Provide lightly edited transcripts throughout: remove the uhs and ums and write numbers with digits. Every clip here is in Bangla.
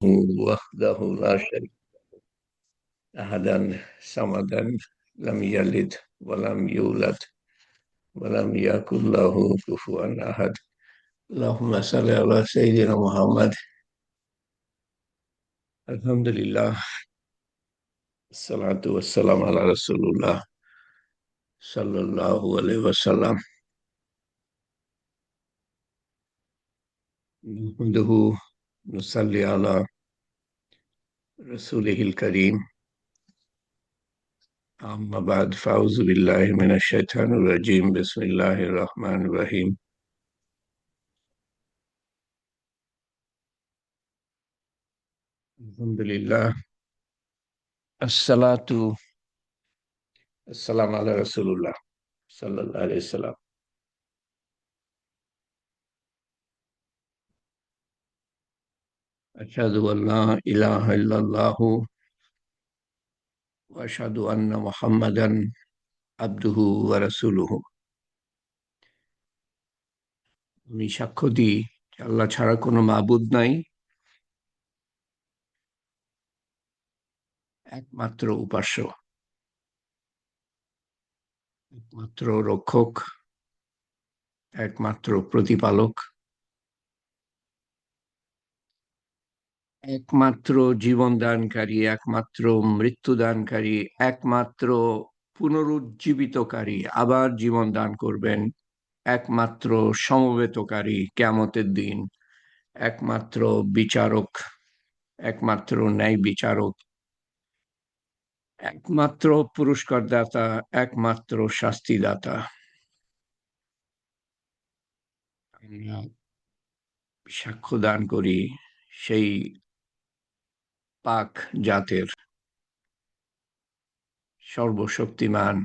وحده لا شريك أحدا صمدا لم يلد ولم يولد ولم يكن له كفوا أحد. اللهم صل على سيدنا محمد. الحمد لله، الصلاة والسلام على رسول الله صلى الله عليه وسلم. نحمده، نصلي على رسوله الكريم. أما بعد، فأعوذ بالله من الشيطان الرجيم. بسم الله الرحمن الرحيم. الحمد لله، الصلاة والسلام على رسول الله صلى الله عليه وسلم. أشهد أن لا إله إلا الله وأشهد أن محمدا عبده ورسوله। আমি সাক্ষ্য দিই যে আল্লাহ ছাড়া কোনো মাবুদ নাই, একমাত্র উপাস্য, একমাত্র রক্ষক, একমাত্র প্রতিপালক, একমাত্র জীবন দানকারী, একমাত্র মৃত্যু দানকারী, একমাত্র পুনরুজ্জীবিতকারী, আবার জীবন দান করবেন, একমাত্র সমবেতকারী কিয়ামতের দিন, একমাত্র বিচারক, একমাত্র ন্যায় বিচারক, একমাত্র পুরস্কার দাতা, একমাত্র শাস্তিদাতা। আমরা সাক্ষ্য দান করি সেই পাক জাতের সর্বশক্তিমান,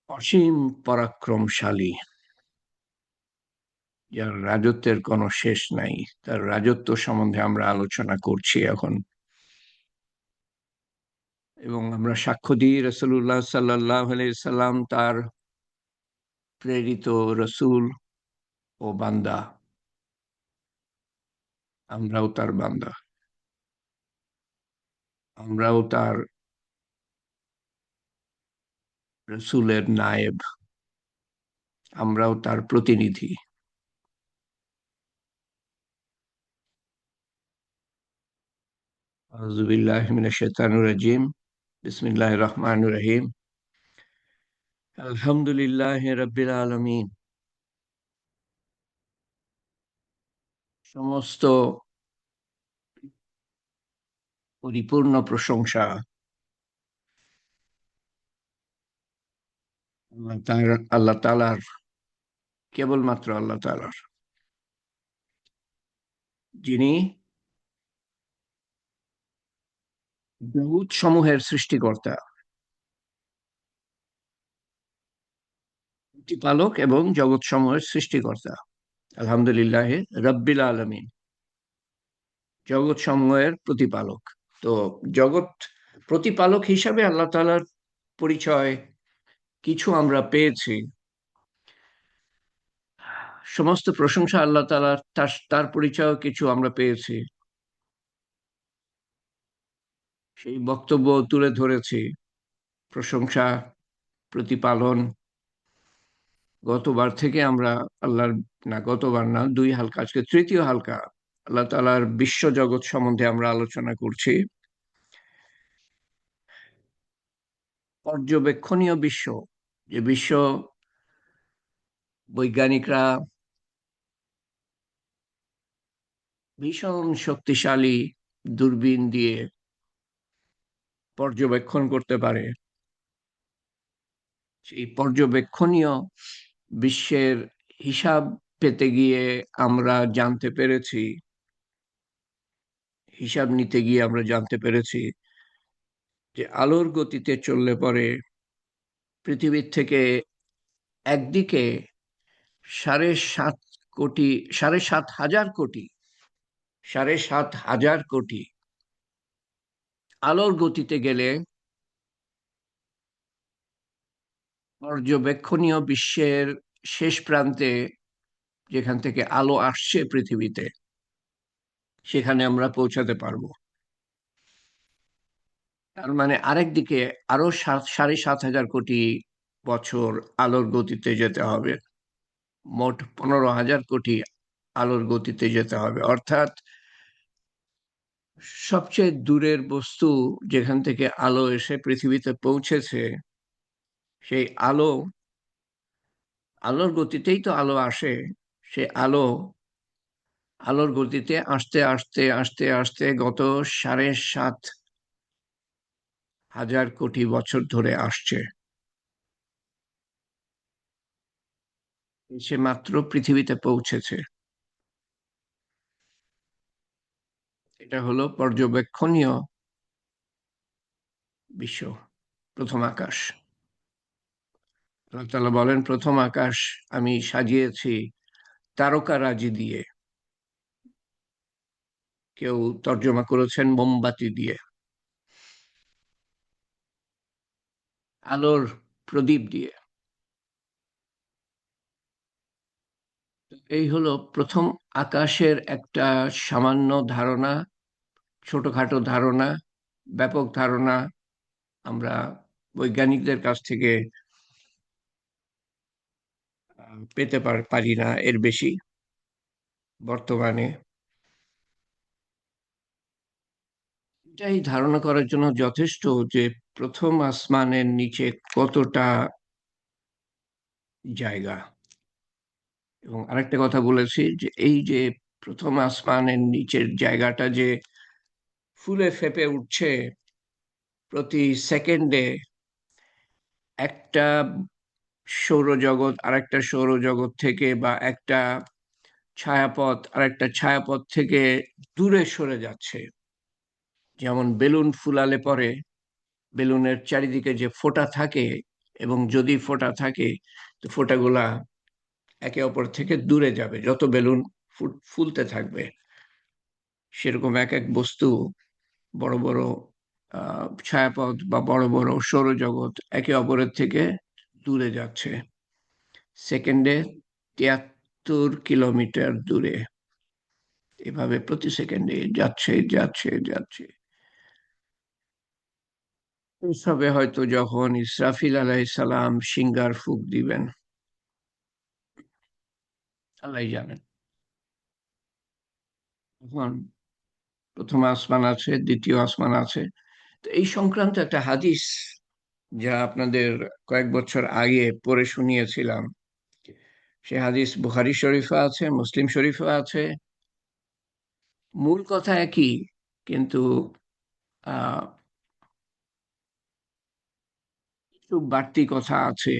অসীম পরাক্রমশালী, যার রাজত্বের কোনো শেষ নাই। তার রাজত্ব সম্বন্ধে আমরা আলোচনা করছি এখন, এবং আমরা সাক্ষ্য দিই রাসূলুল্লাহ সাল্লাল্লাহু আলাইহি সাল্লাম তার প্রেরিত রসূল ও বান্দা। আমরাও তার বান্দা, আমরাও তার রসূলের নায়েব, আমরাও তার প্রতিনিধি। আউযু বিল্লাহি মিনাশ শাইতানির রাজিম। বিসমিল্লাহির রহমানির রহিম। আলহামদুলিল্লাহি রাব্বিল আলামিন। সমস্ত পরিপূর্ণ প্রশংসা আল্লাহ তাআলার, কেবলমাত্র আল্লাহ তাআলার, যিনি জগৎ সমূহের সৃষ্টিকর্তা, প্রতিপালক এবং জগৎ সমূহের সৃষ্টিকর্তা। আলহামদুলিল্লাহ রাব্বিল আলামিন, জগৎ সমূহের প্রতিপালক। তো জগৎ প্রতিপালক হিসাবে আল্লাহ তাআলার পরিচয় কিছু আমরা পেয়েছি। সমস্ত প্রশংসা আল্লাহ তাআলার, তার পরিচয় কিছু আমরা পেয়েছি, সেই বক্তব্য তুলে ধরেছি। প্রশংসা, প্রতিপালন, গতবার থেকে আমরা আল্লাহর, না গতবার না, দুই হালকা, আজকে তৃতীয় হালকা, আল্লাহ তাআলার বিশ্ব জগৎ সম্বন্ধে আমরা আলোচনা করছি। পর্যবেক্ষণীয় বিশ্ব, যে বিশ্ব বৈজ্ঞানিকরা ভীষণ শক্তিশালী দূরবীন দিয়ে পর্যবেক্ষণ করতে পারে, সেই পর্যবেক্ষণীয় বিশ্বের হিসাব পেতে গিয়ে আমরা জানতে পেরেছি, হিসাব নিতে গিয়ে আমরা জানতে পেরেছি যে আলোর গতিতে চললে পরে পৃথিবীর থেকে একদিকে 7.5 কোটি, 7.5 হাজার কোটি, 7.5 হাজার কোটি আলোর গতিতে গেলে পর্যবেক্ষণীয় বিশ্বের শেষ প্রান্তে, যেখান থেকে আলো আসছে পৃথিবীতে, সেখানে আমরা পৌঁছাতে পারবো। তার মানে আরেক দিকে আরো 7,500 কোটি বছর আলোর গতিতে যেতে হবে। মোট 15,000 কোটি আলোর গতিতে যেতে হবে, অর্থাৎ সবচেয়ে দূরের বস্তু যেখান থেকে আলো এসে পৃথিবীতে পৌঁছেছে, সেই আলোর গতিতেই তো আলো আসে। সে আলোর গতিতে আসতে আসতে আসতে আসতে গত 7,500 কোটি বছর ধরে আসছে। সে মাত্র পৃথিবীতে পৌঁছেছে। এটা হলো পর্যবেক্ষণীয় বিশ্ব, প্রথম আকাশ। আল্লাহ তাআলা বলেন, প্রথম আকাশ আমি সাজিয়েছি তারকারাজি দিয়ে। কেউ তর্জমা করেছেন মোমবাতি দিয়ে, আলোর প্রদীপ দিয়ে। এই হলো প্রথম আকাশের একটা সামান্য ধারণা, ছোটখাটো ধারণা। ব্যাপক ধারণা আমরা বৈজ্ঞানিকদের কাছ থেকে পেতে পারি না এর বেশি বর্তমানে। এটাই ধারণা করার জন্য যথেষ্ট যে প্রথম আসমানের নিচে কতটা জায়গা। এবং আরেকটা কথা বলেছি যে এই যে প্রথম আসমানের নিচের জায়গাটা যে ফুলে ফেঁপে উঠছে প্রতি সেকেন্ডে, একটা সৌরজগৎ আরেকটা সৌরজগৎ থেকে, বা একটা ছায়াপথ আরেকটা ছায়াপথ থেকে দূরে সরে যাচ্ছে। যেমন বেলুন ফুলালে পরে বেলুনের চারিদিকে যে ফোঁটা থাকে, এবং যদি ফোঁটা থাকে তো ফোঁটাগুলা একে অপর থেকে দূরে যাবে যত বেলুন ফুলতে থাকবে। সেরকম এক এক বস্তু, বড় বড় ছায়াপথ বা বড় বড় সৌরজগৎ একে অপরের থেকে দূরে যাচ্ছে, সেকেন্ডে 73 কিলোমিটার দূরে। এভাবে প্রতি সেকেন্ডে যাচ্ছে যাচ্ছে যাচ্ছে। এইসবে হয়তো যখন ইসরাফিল আলাইহিসসালাম সিঙ্গার ফুঁক দিবেন, আল্লাহ জানেন। তখন প্রথম আসমান আছে, দ্বিতীয় আসমান আছে। তো এই সংক্রান্ত একটা হাদিস, যা আপনাদের কয়েক বছর আগে পড়ে শুনিয়েছিলাম, সে হাদিস বুখারী শরীফে আছে, মুসলিম শরীফে আছে। মূল কথা একই, কিন্তু আহ কিছু বাড়তি কথা আছে।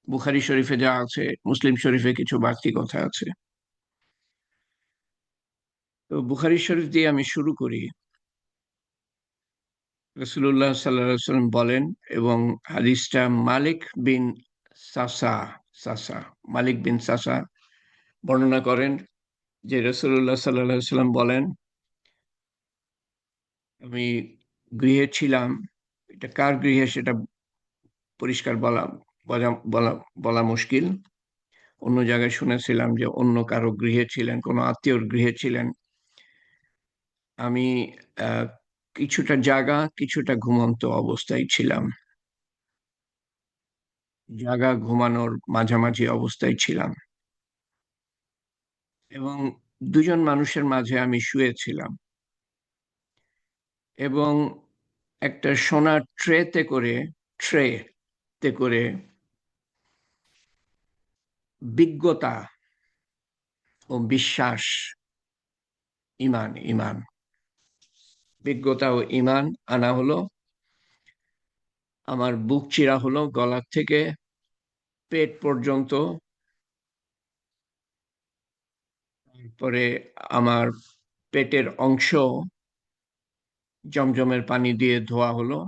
বুখারী শরীফে যা আছে মুসলিম শরীফে কিছু বাড়তি কথা আছে। তো বুখারী শরীফ দিয়ে আমি শুরু করি। রাসূলুল্লাহ সাল্লাল্লাহু আলাইহি ওয়াসাল্লাম বলেন, এবং হাদিসটা মালিক বিন সাসা সাসা মালিক বিন সাসা বর্ণনা করেন যে রাসূলুল্লাহ সাল্লাল্লাহু আলাইহি ওয়াসাল্লাম বলেন, আমি গৃহে ছিলাম। এটা কার গৃহে সেটা পরিষ্কার বলা বলা বলা মুশকিল। অন্য জায়গায় শুনেছিলাম যে অন্য কারো গৃহে ছিলেন, কোনো আত্মীয়র গৃহে ছিলেন। আমি আহ, কিছুটা জাগা কিছুটা ঘুমন্ত অবস্থায় ছিলাম, জাগা ঘুমানোর মাঝামাঝি অবস্থায় ছিলাম। এবং দুজন মানুষের মাঝে আমি শুয়েছিলাম, এবং একটা সোনার ট্রেতে করে বিজ্ঞতা ও বিশ্বাস, ইমান, বিজ্ঞতা ও ইমান আনা হলো। আমার বুক চিরা হলো গলার থেকে পেট পর্যন্ত। পরে আমার পেটের অংশ জমজমের পানি দিয়ে ধোয়া হলো,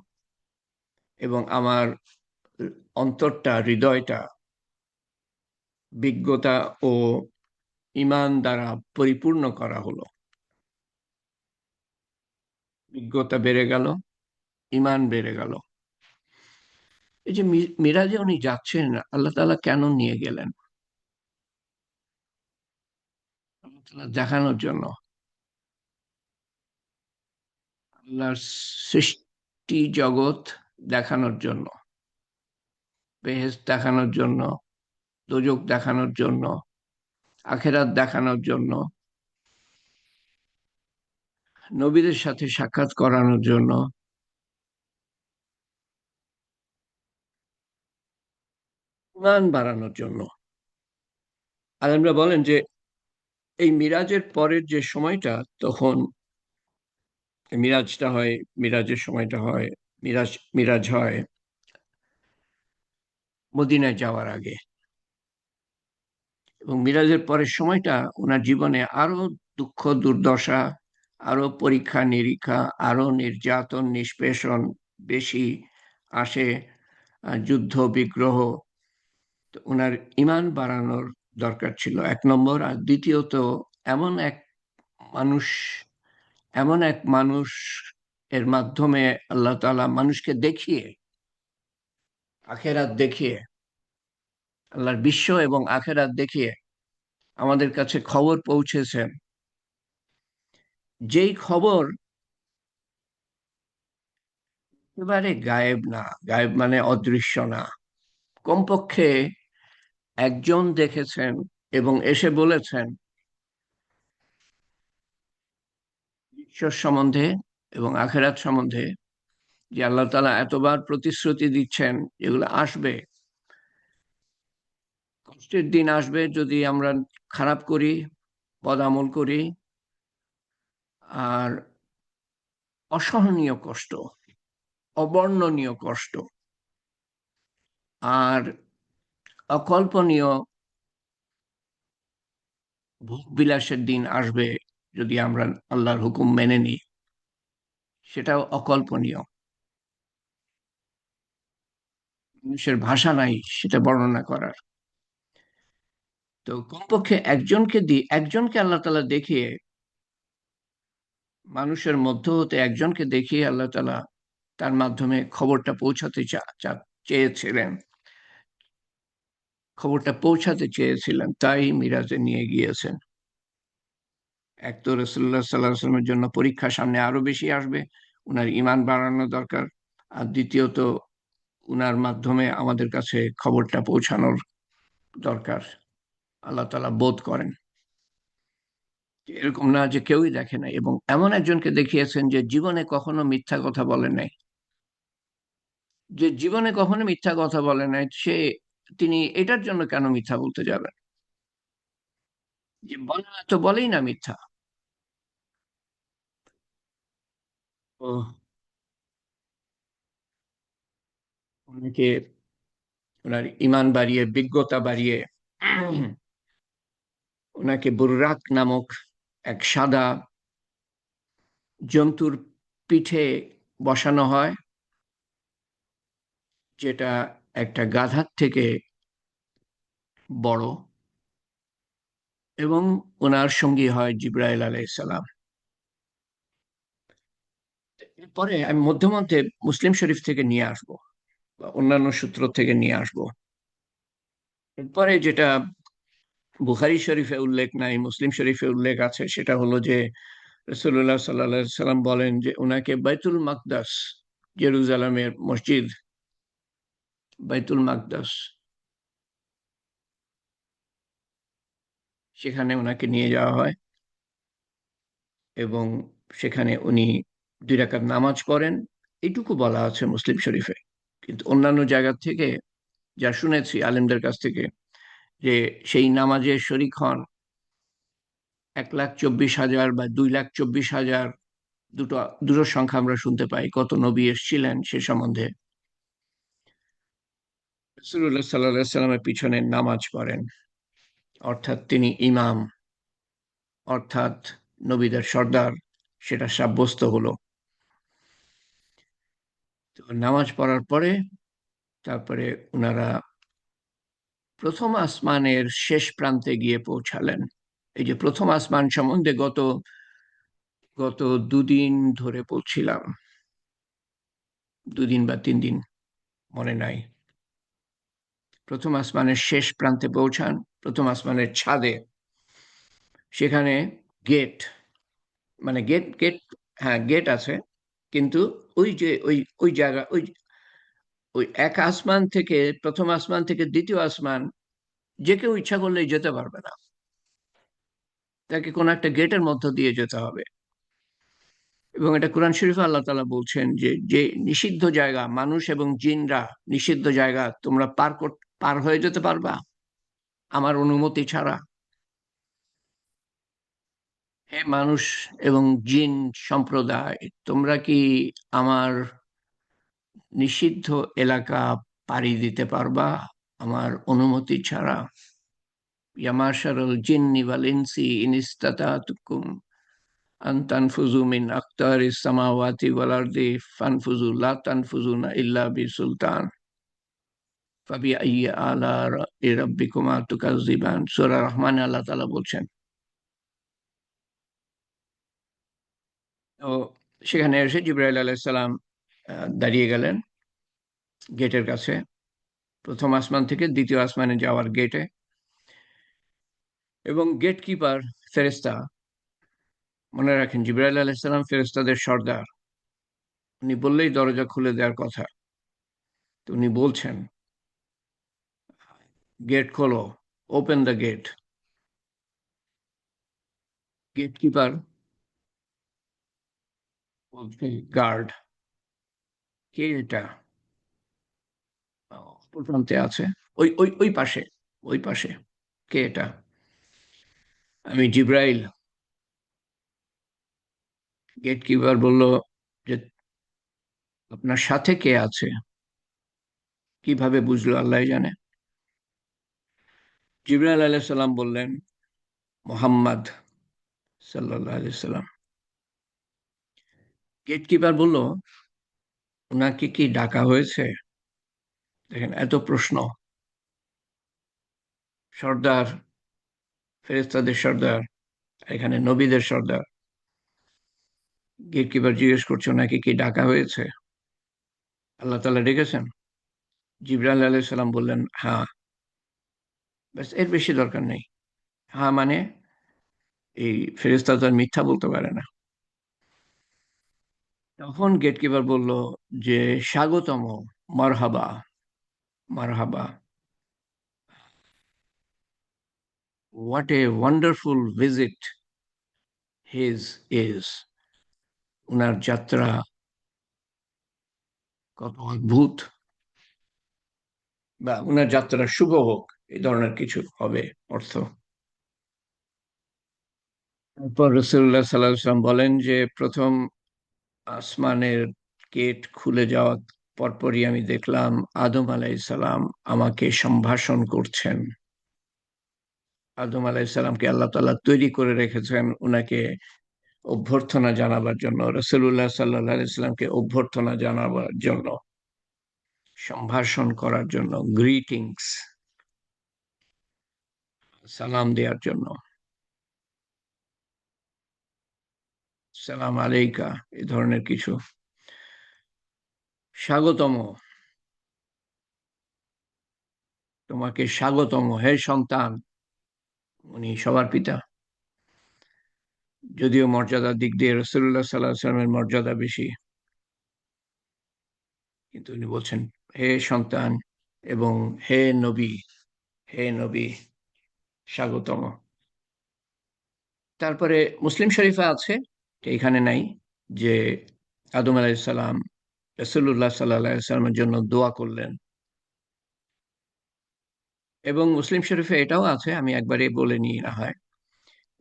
এবং আমার অন্তরটা, হৃদয়টা বিজ্ঞতা ও ইমান দ্বারা পরিপূর্ণ করা হলো। বিজ্ঞতা বেড়ে গেল, ইমান বেড়ে গেল। এই যে মিরাজে উনি যাচ্ছেন, আল্লাহ তাআলা কেন নিয়ে গেলেন? আল্লাহ তাআলা দেখানোর জন্য। আল্লাহর সৃষ্টি জগৎ দেখানোর জন্য, বেহেশত দেখানোর জন্য, দোজখ দেখানোর জন্য, আখেরাত দেখানোর জন্য, নবীদের সাথে সাক্ষাৎ করানোর জন্য, ঈমান বাড়ানোর জন্য। আলেমরা বলেন যে এই মিরাজের পরের যে সময়টা, তখন মিরাজটা হয়, মিরাজের সময়টা হয়, মিরাজ মিরাজ হয় মদিনায় যাওয়ার আগে, এবং মিরাজের পরের সময়টা ওনার জীবনে আরো দুঃখ দুর্দশা, আরো পরীক্ষা নিরীক্ষা, আরো নির্যাতন নিষ্পেষণ বেশি আসে, যুদ্ধ বিগ্রহ। তো ওনার ঈমান বাড়ানোর দরকার ছিল, এক নম্বর। আর দ্বিতীয়ত, এমন এক মানুষ, এমন এক মানুষ এর মাধ্যমে আল্লাহ তাআলা মানুষকে দেখিয়ে, আখেরাত দেখিয়ে, আল্লাহর বিশ্ব এবং আখেরাত দেখিয়ে আমাদের কাছে খবর পৌঁছেছেন, যেই খবর একেবারে গায়েব না, গায়েব মানে অদৃশ্য না, কমপক্ষে একজন দেখেছেন এবং এসে বলেছেন ঈশ্বর সম্বন্ধে এবং আখেরাত সম্বন্ধে, যে আল্লাহ তাআলা এতবার প্রতিশ্রুতি দিচ্ছেন এগুলো আসবে, কষ্টের দিন আসবে যদি আমরা খারাপ করি, বদ আমল করি, আর অসহনীয় কষ্ট, অবর্ণনীয় কষ্ট, আর অকল্পনীয় ভোগ বিলাসের দিন আসবে যদি আমরা আল্লাহর হুকুম মেনে নিই। সেটাও অকল্পনীয়, মানুষের ভাষা নাই সেটা বর্ণনা করার। তো কমপক্ষে একজনকে আল্লাহ তাআলা দেখিয়ে, মানুষের মধ্য হতে একজনকে দেখিয়ে আল্লাহ তাআলা তার মাধ্যমে খবরটা পৌঁছাতে চেয়েছিলেন, খবরটা পৌঁছাতে চেয়েছিলেন, তাই মিরাজে নিয়ে গিয়েছেন। এক তো রাসূলুল্লাহ সাল্লাল্লাহু আলাইহি ওয়াসাল্লামের জন্য পরীক্ষা সামনে আরো বেশি আসবে, উনার ঈমান বাড়ানো দরকার। আর দ্বিতীয়ত, উনার মাধ্যমে আমাদের কাছে খবরটা পৌঁছানোর দরকার, আল্লাহ তাআলা বোধ করেন। এরকম না যে কেউই দেখে নাই, এবং এমন একজনকে দেখিয়েছেন যে জীবনে কখনো মিথ্যা কথা বলে নাই, যে জীবনে কখনো মিথ্যা কথা বলে নাই, তিনি এটার জন্য কেন মিথ্যা বলতে যাবেন? যে বলে না তো বলেই না মিথ্যা। ও, ওনাকে, ওনার ঈমান বাড়িয়ে, বিজ্ঞতা বাড়িয়ে ওনাকে বুর্রাক নামক এক সাদা জন্তুর পিঠে বসানো হয়, যেটা একটা গাধার থেকে বড়, এবং ওনার সঙ্গী হয় জিব্রাইল আলাইহিস সালাম। এরপরে আমি মধ্যে মধ্যে মুসলিম শরীফ থেকে নিয়ে আসবো বা অন্যান্য সূত্র থেকে নিয়ে আসবো। এরপরে যেটা বুখারী শরীফে উল্লেখ নাই, মুসলিম শরীফে উল্লেখ আছে, সেটা হলো যে রাসূলুল্লাহ সাল্লাল্লাহু আলাইহি সাল্লাম বলেন যে ওনাকে বাইতুল মাকদাস, জেরুজালেমের মসজিদ বাইতুল মাকদাস, সেখানে ওনাকে নিয়ে যাওয়া হয়, এবং সেখানে উনি 2 রাকাত নামাজ পড়েন। এইটুকু বলা আছে মুসলিম শরীফে। কিন্তু অন্যান্য জায়গা থেকে যা শুনেছি আলেমদের কাছ থেকে, যে সেই নামাজে শরিক হন 1,24,000 বা 2,24,000, দুটো দুটো সংখ্যা আমরা শুনতে পাই, কত নবী এসেছিলেন সে সম্বন্ধে। রাসূলুল্লাহ সাল্লাল্লাহু আলাইহি সাল্লামের পিছনে নামাজ পড়েন, অর্থাৎ তিনি ইমাম, অর্থাৎ নবীদের সর্দার, সেটা সাব্যস্ত হলো। তো নামাজ পড়ার পরে তারপরে ওনারা প্রথম আসমানের শেষ প্রান্তে গিয়ে পৌঁছালেন। এই যে প্রথম আসমান সম্বন্ধে গত গত 2 দিন ধরে বলছিলাম, 2 দিন বা 3 দিন, মনে নাই। প্রথম আসমানের শেষ প্রান্তে পৌঁছান, প্রথম আসমানের ছাদে, সেখানে গেট, মানে গেট গেট, হ্যাঁ গেট আছে, কিন্তু ওই যে ওই জায়গা ওই এক আসমান থেকে, প্রথম আসমান থেকে দ্বিতীয় আসমান, যে কেউ ইচ্ছা করলেই যেতে পারবে না। তাকে কোনো একটা গেটের মধ্য দিয়ে যেতে হবে। এবং এটা কোরআন শরীফে আল্লাহ তাআলা বলছেন যে যে নিষিদ্ধ জায়গা, মানুষ এবং জিনরা নিষিদ্ধ জায়গা তোমরা পার হয়ে যেতে পারবা আমার অনুমতি ছাড়া? হে মানুষ এবং জিন সম্প্রদায়, তোমরা কি আমার নিষিদ্ধ এলাকা পাড়ি দিতে পারবা আমার অনুমতি ছাড়া? ইয়া মাশারাল জিন্নি ওয়াল ইনসি ইন ইসতাতাতুকুম আন তানফুযু মিন আকতারিস সামাওয়াতি ওয়াল আরদি ফানফুযু লা তানফুযুনা ইল্লা বিসুলতান ফাবিআইয়ি আলাই রাব্বিকুমা তুকাজ্জিবান। সূরা রহমানে আল্লাহ তাআলা বলছেন। তো সেখানে এসে জিবরাইল আলাইহিস সালাম দাঁড়িয়ে গেলেন গেটের কাছে, প্রথম আসমান থেকে দ্বিতীয় আসমানে যাওয়ার গেটে। এবং গেট কিপার ফেরেশতা, মনে রাখেন জিবরাইল আলাইহিস সালাম ফেরেশতাদের সর্দার, উনি বললেই দরজা খুলে দেওয়ার কথা। তো উনি বলছেন, গেট খোলো, open the gate. Gate keeper বলছে, গার্ড। কে এটা? অপর প্রান্তে আছে, ওই ওই ওই পাশে, ওই পাশে। কে এটা? আমি জিব্রাইল। গেট কিপার বলল যে আপনার সাথে কে আছে? কিভাবে বুঝলো আল্লাহ জানে। জিব্রাইল আলাইহিস সালাম বললেন, মোহাম্মদ সাল্লাল্লাহু আলাইহি সাল্লাম। গেট কিপার বলল, ওনাকে কি ডাকা হয়েছে? দেখেন এত প্রশ্ন। সর্দার, ফেরেশতাদের সর্দার, এখানে নবীদের সর্দার। গেট কিপার জিজ্ঞেস করছে ওনাকে কি ডাকা হয়েছে, আল্লাহ তাআলা ডেকেছেন? জিবরাইল আলাইহিস সালাম বললেন, হ্যাঁ। ব্যাস, এর বেশি দরকার নেই। হ্যাঁ মানে এই ফেরেশতা তো আর মিথ্যা বলতে পারে না। তখন গেটকিপার বলল যে স্বাগতম, মারহাবা, মারহাবা, what a wonderful visit his is. উনার যাত্রা কত অদ্ভুত, বা উনার যাত্রা শুভ হোক, এই ধরনের কিছু হবে অর্থ। তারপর রাসূলুল্লাহ সাল্লাল্লাহু আলাইহি ওয়াসাল্লাম বলেন যে প্রথম আসমানের গেট খুলে যাওয়ার পরপরই আমি দেখলাম আদম আলাইহিস সালাম আমাকে সম্ভাষণ করছেন। আদম আলাইহিস সালামকে আল্লাহ তাআলা তৈরি করে রেখেছেন উনাকে অভ্যর্থনা জানাবার জন্য, রাসূলুল্লাহ সাল্লাল্লাহু আলাইহি সাল্লামকে অভ্যর্থনা জানাবার জন্য, সম্ভাষণ করার জন্য, গ্রিটিংস, সালাম দেওয়ার জন্য। সালাম আলাইকা, এই ধরনের কিছু। স্বাগতম, তোমাকে স্বাগতম হে সন্তান। উনি সবার পিতা, যদিও মর্যাদার দিক দিয়ে রাসূলুল্লাহ সাল্লাল্লাহু আলাইহি সাল্লামের মর্যাদা বেশি, কিন্তু উনি বলছেন হে সন্তান এবং হে নবী, হে নবী, স্বাগতম। তারপরে মুসলিম শরীফে আছে, এখানে নাই, যে আদম আলাইহিস সালাম রাসূলুল্লাহ সাল্লাল্লাহু আলাইহি সাল্লামের জন্য দোয়া করলেন। এবং মুসলিম শরীফে এটাও আছে, আমি একবারে বলে নিই না হয়,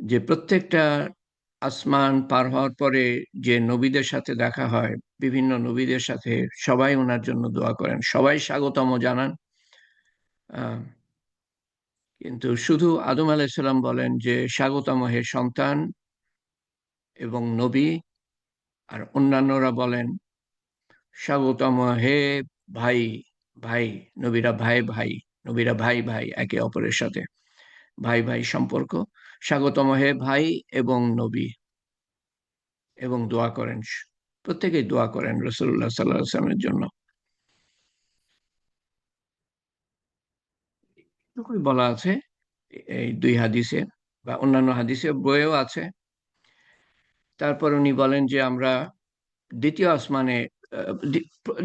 যে প্রত্যেকটা আসমান পার হওয়ার পরে যে নবীদের সাথে দেখা হয়, বিভিন্ন নবীদের সাথে, সবাই ওনার জন্য দোয়া করেন, সবাই স্বাগতম জানান। আহ, কিন্তু শুধু আদম আলাইহিস সালাম বলেন যে স্বাগতম হে সন্তান এবং নবী, আর অন্যান্যরা বলেন স্বাগতম হে ভাই, ভাই। নবীরা ভাই ভাই, নবীরা ভাই ভাই একে অপরের সাথে, ভাই ভাই সম্পর্ক। স্বাগতম হে ভাই এবং নবী, এবং দোয়া করেন, প্রত্যেকেই দোয়া করেন রাসূলুল্লাহ সাল্লাল্লাহু আলাইহি ওয়াসাল্লামের জন্য। এটুকুই বলা আছে এই দুই হাদিসে, বা অন্যান্য হাদিসে বইয়েও আছে। তারপর উনি বলেন যে আমরা দ্বিতীয় আসমানে,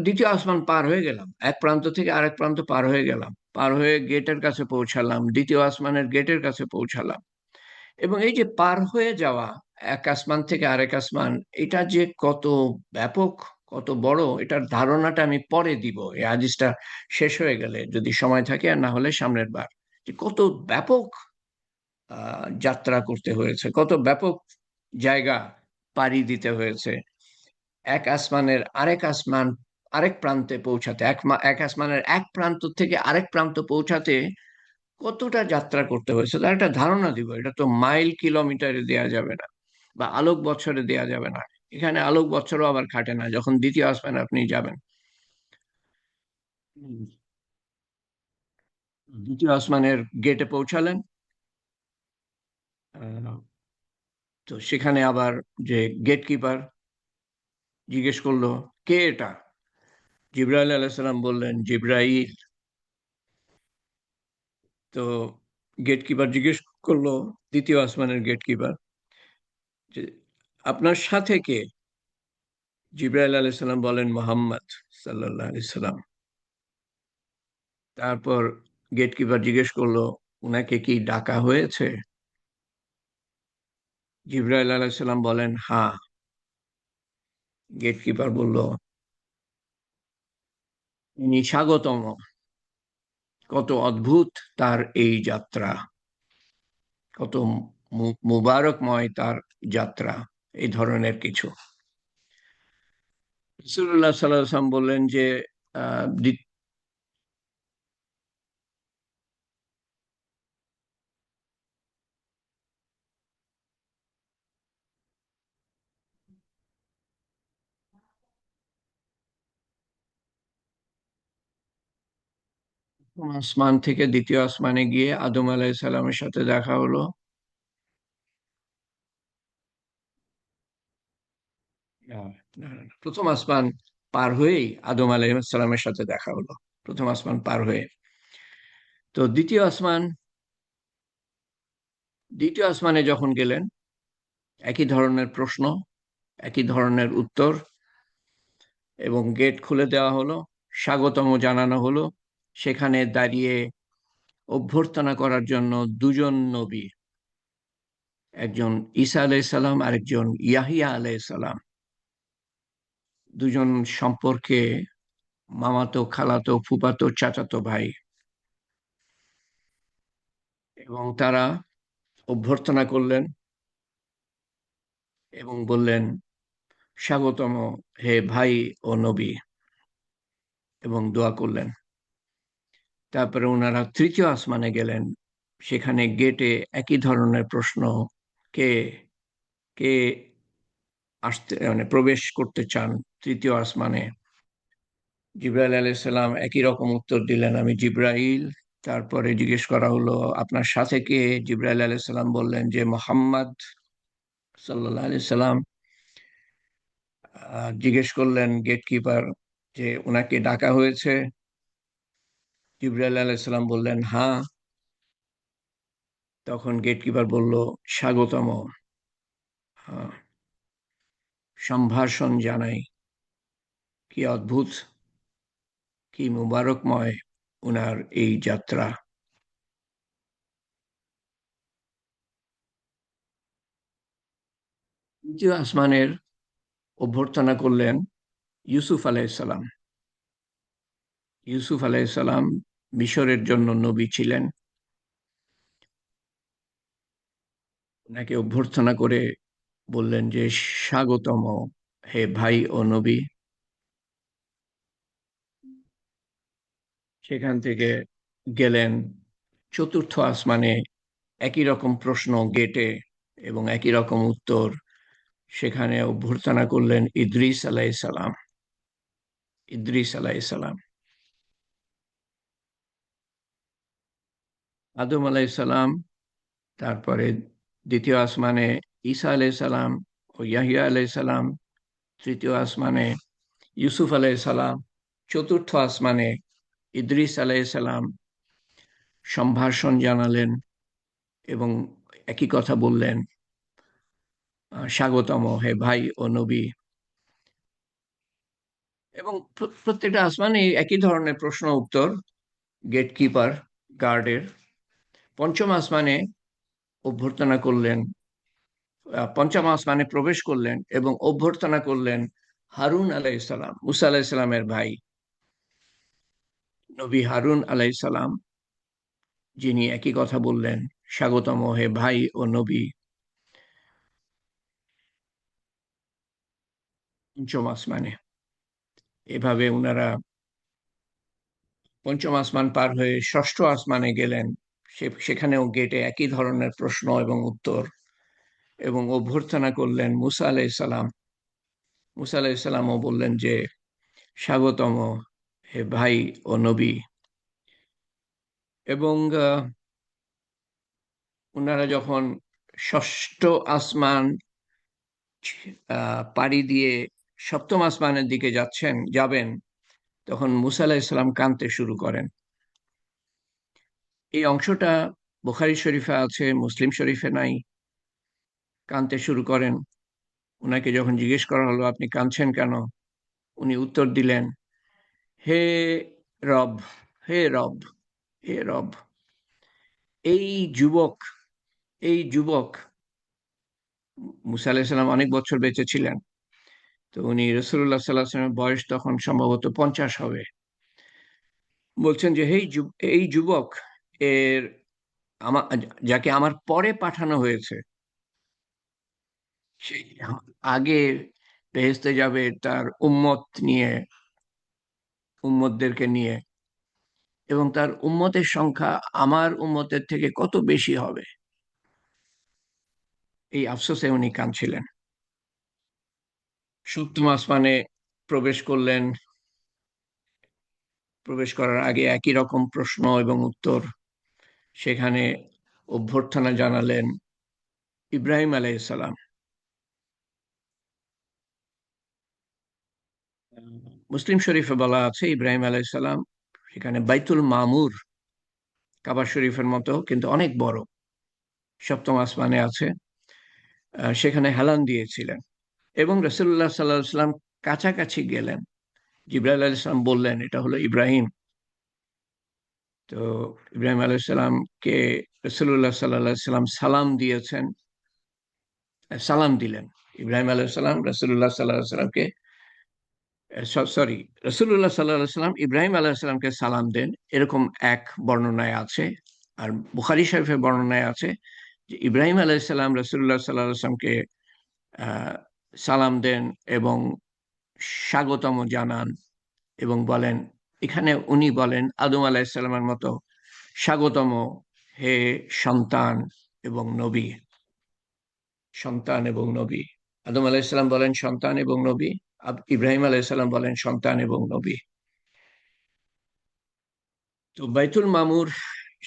দ্বিতীয় আসমান পার হয়ে গেলাম, এক প্রান্ত থেকে আরেক প্রান্ত পার হয়ে গেলাম, পার হয়ে গেটের কাছে পৌঁছালাম, দ্বিতীয় আসমানের গেটের কাছে পৌঁছালাম। এবং এই যে পার হয়ে যাওয়া এক আসমান থেকে আরেক আসমান, এটা যে কত ব্যাপক, কত বড়, এটার ধারণাটা আমি পরে দিব এই হাদিসটা শেষ হয়ে গেলে, যদি সময় থাকে, আর না হলে সামনের বার। যে কত ব্যাপক যাত্রা করতে হয়েছে, কত ব্যাপক জায়গা পাড়ি দিতে হয়েছে এক আসমানের আরেক আসমান, আরেক প্রান্তে পৌঁছাতে, এক আসমানের এক প্রান্ত থেকে আরেক প্রান্ত পৌঁছাতে কতটা যাত্রা করতে হয়েছে তার একটা ধারণা দিব। এটা তো মাইল কিলোমিটারে দেয়া যাবে না, বা আলোক বছরে দেয়া যাবে না। এখানে আলোক বছরও আবার খাটে না যখন দ্বিতীয় আসমানে আপনি যাবেন। হুম। দ্বিতীয় আসমানের গেটে পৌঁছালেন। আহ, তো সেখানে আবার যে গেট কিপার জিজ্ঞেস করলো, কে এটা? জিব্রাইল আলাইহিস সালাম বললেন, জিব্রাইল। তো গেট কিপার জিজ্ঞেস করলো, দ্বিতীয় আসমানের গেট কিপার, যে আপনার সাথে কে? জিব্রাইল আলাইহিস সালাম বলেন, মোহাম্মদ সাল্লাল্লাহু আলাইহি সাল্লাম। তারপর গেট কিপার জিজ্ঞেস করলো, উনাকে কি ডাকা হয়েছে? জিব্রাইল আলাইহিস সালাম বলেন, হ্যাঁ। গেট কিপার বলল, ইনি স্বাগতম। কত অদ্ভুত তার এই যাত্রা, কত মুবারকময় তার যাত্রা, এই ধরনের কিছু। রাসূলুল্লাহ সাল্লাল্লাহু আলাইহি ওয়াসাল্লাম বললেন যে আহ, দ্বি- প্রথম আসমান থেকে দ্বিতীয় আসমানে গিয়ে আদম আলাইহিস সালামের সাথে দেখা হলো। না, না, না, না। প্রথম আসমান পার হয়েই আদম আলাইহিস সালামের সাথে দেখা হলো, প্রথম আসমান পার হয়ে। তো দ্বিতীয় আসমানে যখন গেলেন, একই ধরনের প্রশ্ন, একই ধরনের উত্তর, এবং গেট খুলে দেওয়া হলো, স্বাগতম জানানো হলো। সেখানে দাঁড়িয়ে অভ্যর্থনা করার জন্য দুজন নবী, একজন ঈসা আলাইহিস সালাম, আরেকজন ইয়াহিয়া আলাইহিস সালাম, দুজন সম্পর্কে মামাতো, খালাতো, ফুফাতো, চাচাতো ভাই। এবং তারা অভ্যর্থনা করলেন এবং বললেন, স্বাগতম হে ভাই ও নবী, এবং দোয়া করলেন। তারপরে ওনারা তৃতীয় আসমানে গেলেন। সেখানে গেটে একই ধরনের প্রশ্ন, কে কে আসতে, মানে প্রবেশ করতে চান তৃতীয় আসমানে? জিব্রাইল আলাইহিস সালাম একই রকম উত্তর দিলেন, আমি জিব্রাইল। তারপরে জিজ্ঞেস করা হলো, আপনার সাথে কে? জিব্রাইল আলাইহিস সালাম বললেন যে মোহাম্মদ সাল্লাল্লাহু আলাইহি সাল্লাম। জিজ্ঞেস করলেন গেট কিপার যে ওনাকে ডাকা হয়েছে? জিব্রাইল আলাইহিস সালাম বললেন, হ্যাঁ। তখন গেট কিপার বলল, স্বাগতম, আহ, সম্ভাষণ জানাই। কি অদ্ভুত, কি মুবারকময় উনার এই যাত্রা। দ্বিতীয় আসমানের অভ্যর্থনা করলেন ইউসুফ আলাইহিসসালাম। ইউসুফ আলাইহিসসালাম মিশরের জন্য নবী ছিলেন। ওনাকে অভ্যর্থনা করে বললেন যে স্বাগতম হে ভাই ও নবী। সেখান থেকে গেলেন চতুর্থ আসমানে, একই রকম প্রশ্ন গেটে এবং একই রকম উত্তর। সেখানে অভ্যর্থনা করলেন ইদ্রিস আলাইহিসসালাম। ইদ্রিস আলাইহিসসালাম। আদম আলাইহিসসালাম। তারপরে দ্বিতীয় আসমানে ঈসা আলাইহিসসালাম ও ইয়াহিয়া আলাইহিসসালাম। তৃতীয় আসমানে ইউসুফ আলাইহিসসালাম। চতুর্থ আসমানে ইদ্রিস আলাইহিসসালাম সম্ভাষণ জানালেন এবং একই কথা বললেন, স্বাগতম হে ভাই ও নবী। এবং প্রত্যেকটা আসমানে একই ধরনের প্রশ্ন উত্তর, গেট কিপার, গার্ডের। পঞ্চম আসমানে অভ্যর্থনা করলেন, পঞ্চম আসমানে প্রবেশ করলেন এবং অভ্যর্থনা করলেন হারুন আলাইসালাম, মুসা আলাইসালামের ভাই, নবী হারুন আলাইসালাম, যিনি একই কথা বললেন, স্বাগতম হে ভাই ও নবী। পঞ্চম আসমানে এভাবে ওনারা পঞ্চম আসমান পার হয়ে ষষ্ঠ আসমানে গেলেন। সেখানেও গেটে একই ধরনের প্রশ্ন এবং উত্তর, এবং অভ্যর্থনা করলেন মুসা আলাইসালাম। মুসা আলাইসালামও বললেন যে স্বাগতম হে ভাই ও নবী। এবং ওনারা যখন ষষ্ঠ আসমান পাড়ি দিয়ে সপ্তম আসমানের দিকে যাবেন, তখন মুসা আলাইহিস সালাম কাঁদতে শুরু করেন। এই অংশটা বুখারী শরীফে আছে, মুসলিম শরীফে নাই। কাঁদতে শুরু করেন। ওনাকে যখন জিজ্ঞেস করা হলো আপনি কাঁদছেন কেন, উনি উত্তর দিলেন, হে রব, হে রব, হে রব, এই যুবক, এই যুবক। মুসা আলাইহিস সালাম অনেক বছর বেঁচে ছিলেন, তো উনি রাসূলুল্লাহ সাল্লাল্লাহু আলাইহি ওয়াসাল্লামের বয়স তখন সম্ভবত 50 হবে। বলছেন যে এই যুবক, এর আমার, যাকে আমার পরে পাঠানো হয়েছে, সেই আগে বেহেশতে যাবে তার উম্মতদেরকে নিয়ে, এবং তার উম্মতের সংখ্যা আমার উম্মতের থেকে কত বেশি হবে, এই আফসোসে উনি কাঁদছিলেন। সপ্তম আসমানে প্রবেশ করলেন। প্রবেশ করার আগে একই রকম প্রশ্ন এবং উত্তর। সেখানে অভ্যর্থনা জানালেন ইব্রাহিম আলাইহিসসালাম। মুসলিম শরীফে বলা আছে ইব্রাহিম আলাইহিসসালাম সেখানে বাইতুল মামুর, কাবা শরীফের মতো কিন্তু অনেক বড়, সপ্তম আসমানে আছে, সেখানে হেলান দিয়েছিলেন। এবং রাসূলুল্লাহ সাল্লাল্লাহু আলাইহি ওয়াসাল্লাম কাছাকাছি গেলেন। জিবরাইল আলাইহিস সালাম বললেন এটা হলো ইব্রাহিম। তো ইব্রাহিম আলাইহিস সালামকে রাসূলুল্লাহ সাল্লাল্লাহু আলাইহি ওয়াসাল্লাম সালাম দিয়েছেন, সালাম দিলেন। ইব্রাহিম আলাইহিস সালাম রাসূলুল্লাহ সাল্লাল্লাহু আলাইহি ওয়াসাল্লামকে, সরি, রাসূলুল্লাহ সাল্লাল্লাহু আলাইহি ওয়াসাল্লাম ইব্রাহিম আলাইহিস সালামকে সালাম দেন, এরকম এক বর্ণনায় আছে। আর বুখারী শরীফের বর্ণনায় আছে যে ইব্রাহিম আলাইহিস সালাম রাসূলুল্লাহ সাল্লাল্লাহু আলাইহি ওয়াসাল্লামকে আহ, সালাম দেন এবং স্বাগতম জানান, এবং বলেন, এখানে উনি বলেন আদম আলাইহিসসালামের মতো, স্বাগতম হে সন্তান এবং নবী, সন্তান এবং নবী। আদম আলাইহিসসালাম বলেন সন্তান এবং নবী, ইব্রাহিম আলাইহিসসালাম বলেন সন্তান এবং নবী। তো বাইতুল মামুর,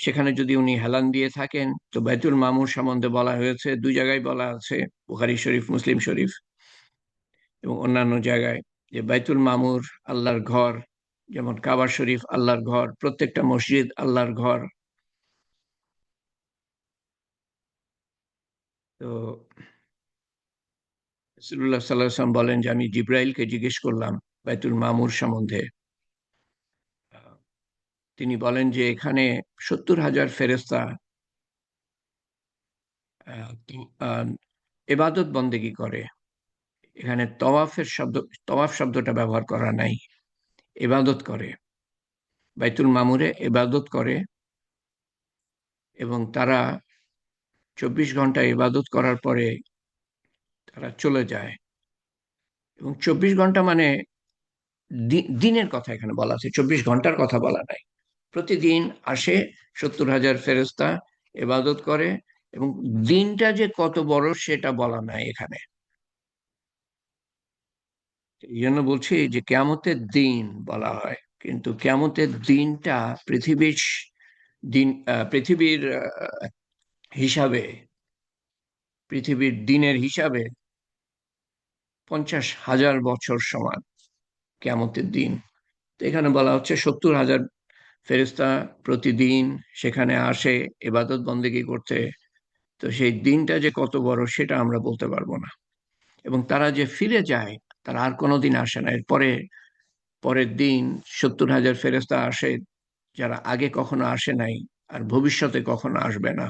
সেখানে যদি উনি হেলান দিয়ে থাকেন, তো বাইতুল মামুর সম্বন্ধে বলা হয়েছে, দুই জায়গায় বলা আছে, বুখারী শরীফ, মুসলিম শরীফ এবং অন্যান্য জায়গায়, যে বাইতুল মামুর আল্লাহর ঘর, যেমন কাবা শরীফ আল্লাহর ঘর, প্রত্যেকটা মসজিদ আল্লাহর ঘর। তো রাসূলুল্লাহ সাল্লাল্লাহু আলাইহি ওয়াসাল্লাম বলেন যে আমি জিব্রাইলকে জিজ্ঞেস করলাম বাইতুল মামুর সম্বন্ধে। তিনি বলেন যে এখানে 70,000 ফেরেশতা ইবাদত বন্দেগী করে। এখানে তওয়াফ শব্দটা ব্যবহার করা নাই, ইবাদত করে, বাইতুল মামুরে ইবাদত করে। এবং তারা 24 ঘন্টা ইবাদত করার পরে তারা চলে যায়। এবং 24 ঘন্টা মানে দিনের কথা এখানে বলা আছে, 24 ঘন্টার কথা বলা নাই। প্রতিদিন আসে 70,000 ফেরেশতা, ইবাদত করে, এবং দিনটা যে কত বড় সেটা বলা নাই এখানে। এই জন্য বলছি যে কিয়ামতের দিন বলা হয়, কিন্তু কিয়ামতের দিনটা পৃথিবীর পৃথিবীর হিসাবে, পৃথিবীর দিনের হিসাবে 50,000 বছর সমান কিয়ামতের দিন। তো এখানে বলা হচ্ছে 70,000 ফেরেশতা প্রতিদিন সেখানে আসে ইবাদত বন্দেগী করতে। তো সেই দিনটা যে কত বড় সেটা আমরা বলতে পারবো না। এবং তারা যে ফিরে যায়, তারা আর কোনোদিন আসে না এরপরে। পরের দিন 70,000 ফেরেশতা আসে, যারা আগে কখনো আসে নাই আর ভবিষ্যতে কখনো আসবে না।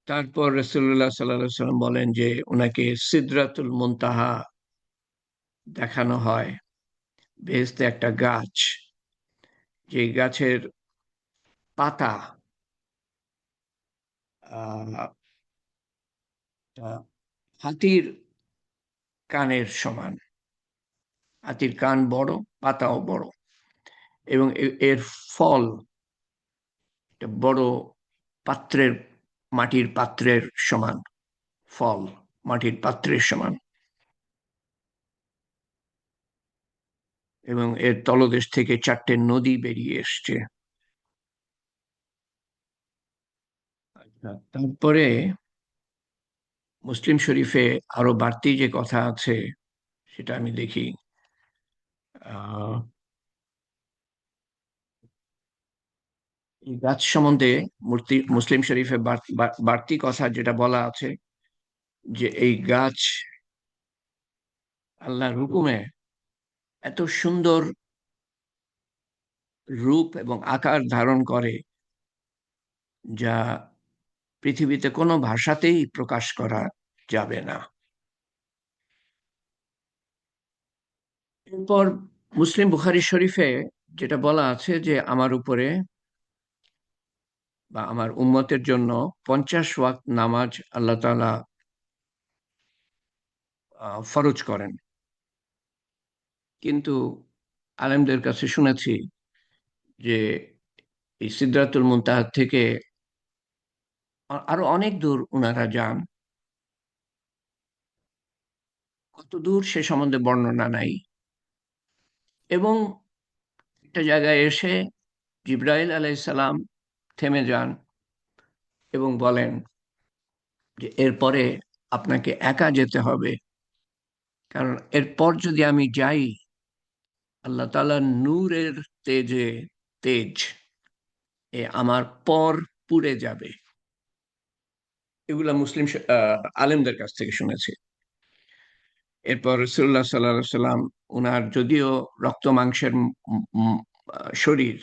তারপর রাসূলুল্লাহ সাল্লাল্লাহু আলাইহি ওয়াসাল্লাম বলেন যে ওনাকে সিদরাতুল মুনতাহা দেখানো হয়। বেহেশতে একটা গাছ, যে গাছের পাতা আহ, হাতির কানের সমান। হাতির কান বড়, পাতাও বড়, এবং এর ফল একটা বড় পাত্রের, মাটির পাত্রের সমান। ফল মাটির পাত্রের সমান, এবং এর তলদেশ থেকে 4টে নদী বেরিয়ে এসছে। তারপরে মুসলিম শরীফে আরো বাড়তি যে কথা আছে সেটা আমি দেখি। আহ এই গাছ সম্বন্ধে মুসলিম শরীফে বাড়তি কথা যেটা বলা আছে, যে এই গাছ আল্লাহর হুকুমে এত সুন্দর রূপ এবং আকার ধারণ করে, যা পৃথিবীতে কোনো ভাষাতেই প্রকাশ করা যাবে না। এরপর মুসলিম বুখারী শরীফে যেটা বলা আছে যে আমার উপরে বা আমার উম্মতের জন্য 50 ওয়াক্ত নামাজ আল্লাহ তাআলা ফরজ করেন। কিন্তু আলেমদের কাছে শুনেছি যে এই সিদরাতুল মুনতাহা থেকে আরো অনেক দূর উনারা যান। কত দূর সে সম্বন্ধে বর্ণনা নাই। এবং একটা জায়গায় এসে জিবরাইল আলাইহিস সালাম থেমে যান এবং বলেন যে এরপরে আপনাকে একা যেতে হবে, কারণ এরপর যদি আমি যাই, আল্লাহ তাআলার নূরের তেজে, তেজ আমার পর পুড়ে যাবে। এগুলা মুসলিম আলেমদের কাছ থেকে শুনেছি। এরপর রাসূলুল্লাহ সাল্লাল্লাহু আলাইহি সাল্লাম, উনার যদিও রক্ত মাংসের শরীর,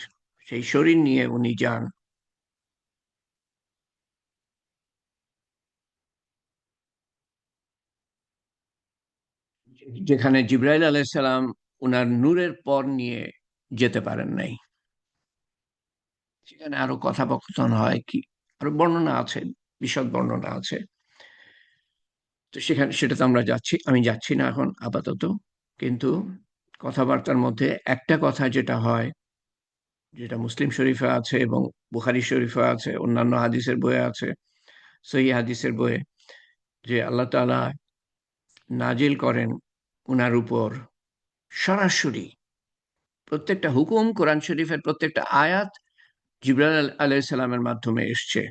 সেই শরীর নিয়ে উনি যান। যেখানে জিবরাইল আলাইহিস সালাম উনার নূরের পর নিয়ে যেতে পারেন নাই। সেখানে আরো কথোপকথন হয়, কি আরো বর্ণনা আছে, বিশদ বর্ণনা আছে। তো সেখানে সেটাতে আমি যাচ্ছি না এখন আপাতত। কিন্তু কথাবার্তার মধ্যে একটা কথা যেটা হয়, যেটা মুসলিম শরীফে আছে এবং বুখারী শরীফে আছে, অন্যান্য হাদিসের বইয়ে আছে, সহিহ হাদিসের বইয়ে, যে আল্লাহ তাআলা নাজিল করেন উনার উপর সরাসরি প্রত্যেকটা হুকুম, কোরআন শরীফের প্রত্যেকটা আয়াত জিবরাইল আলাইহিস সালামের মাধ্যমে এসছে।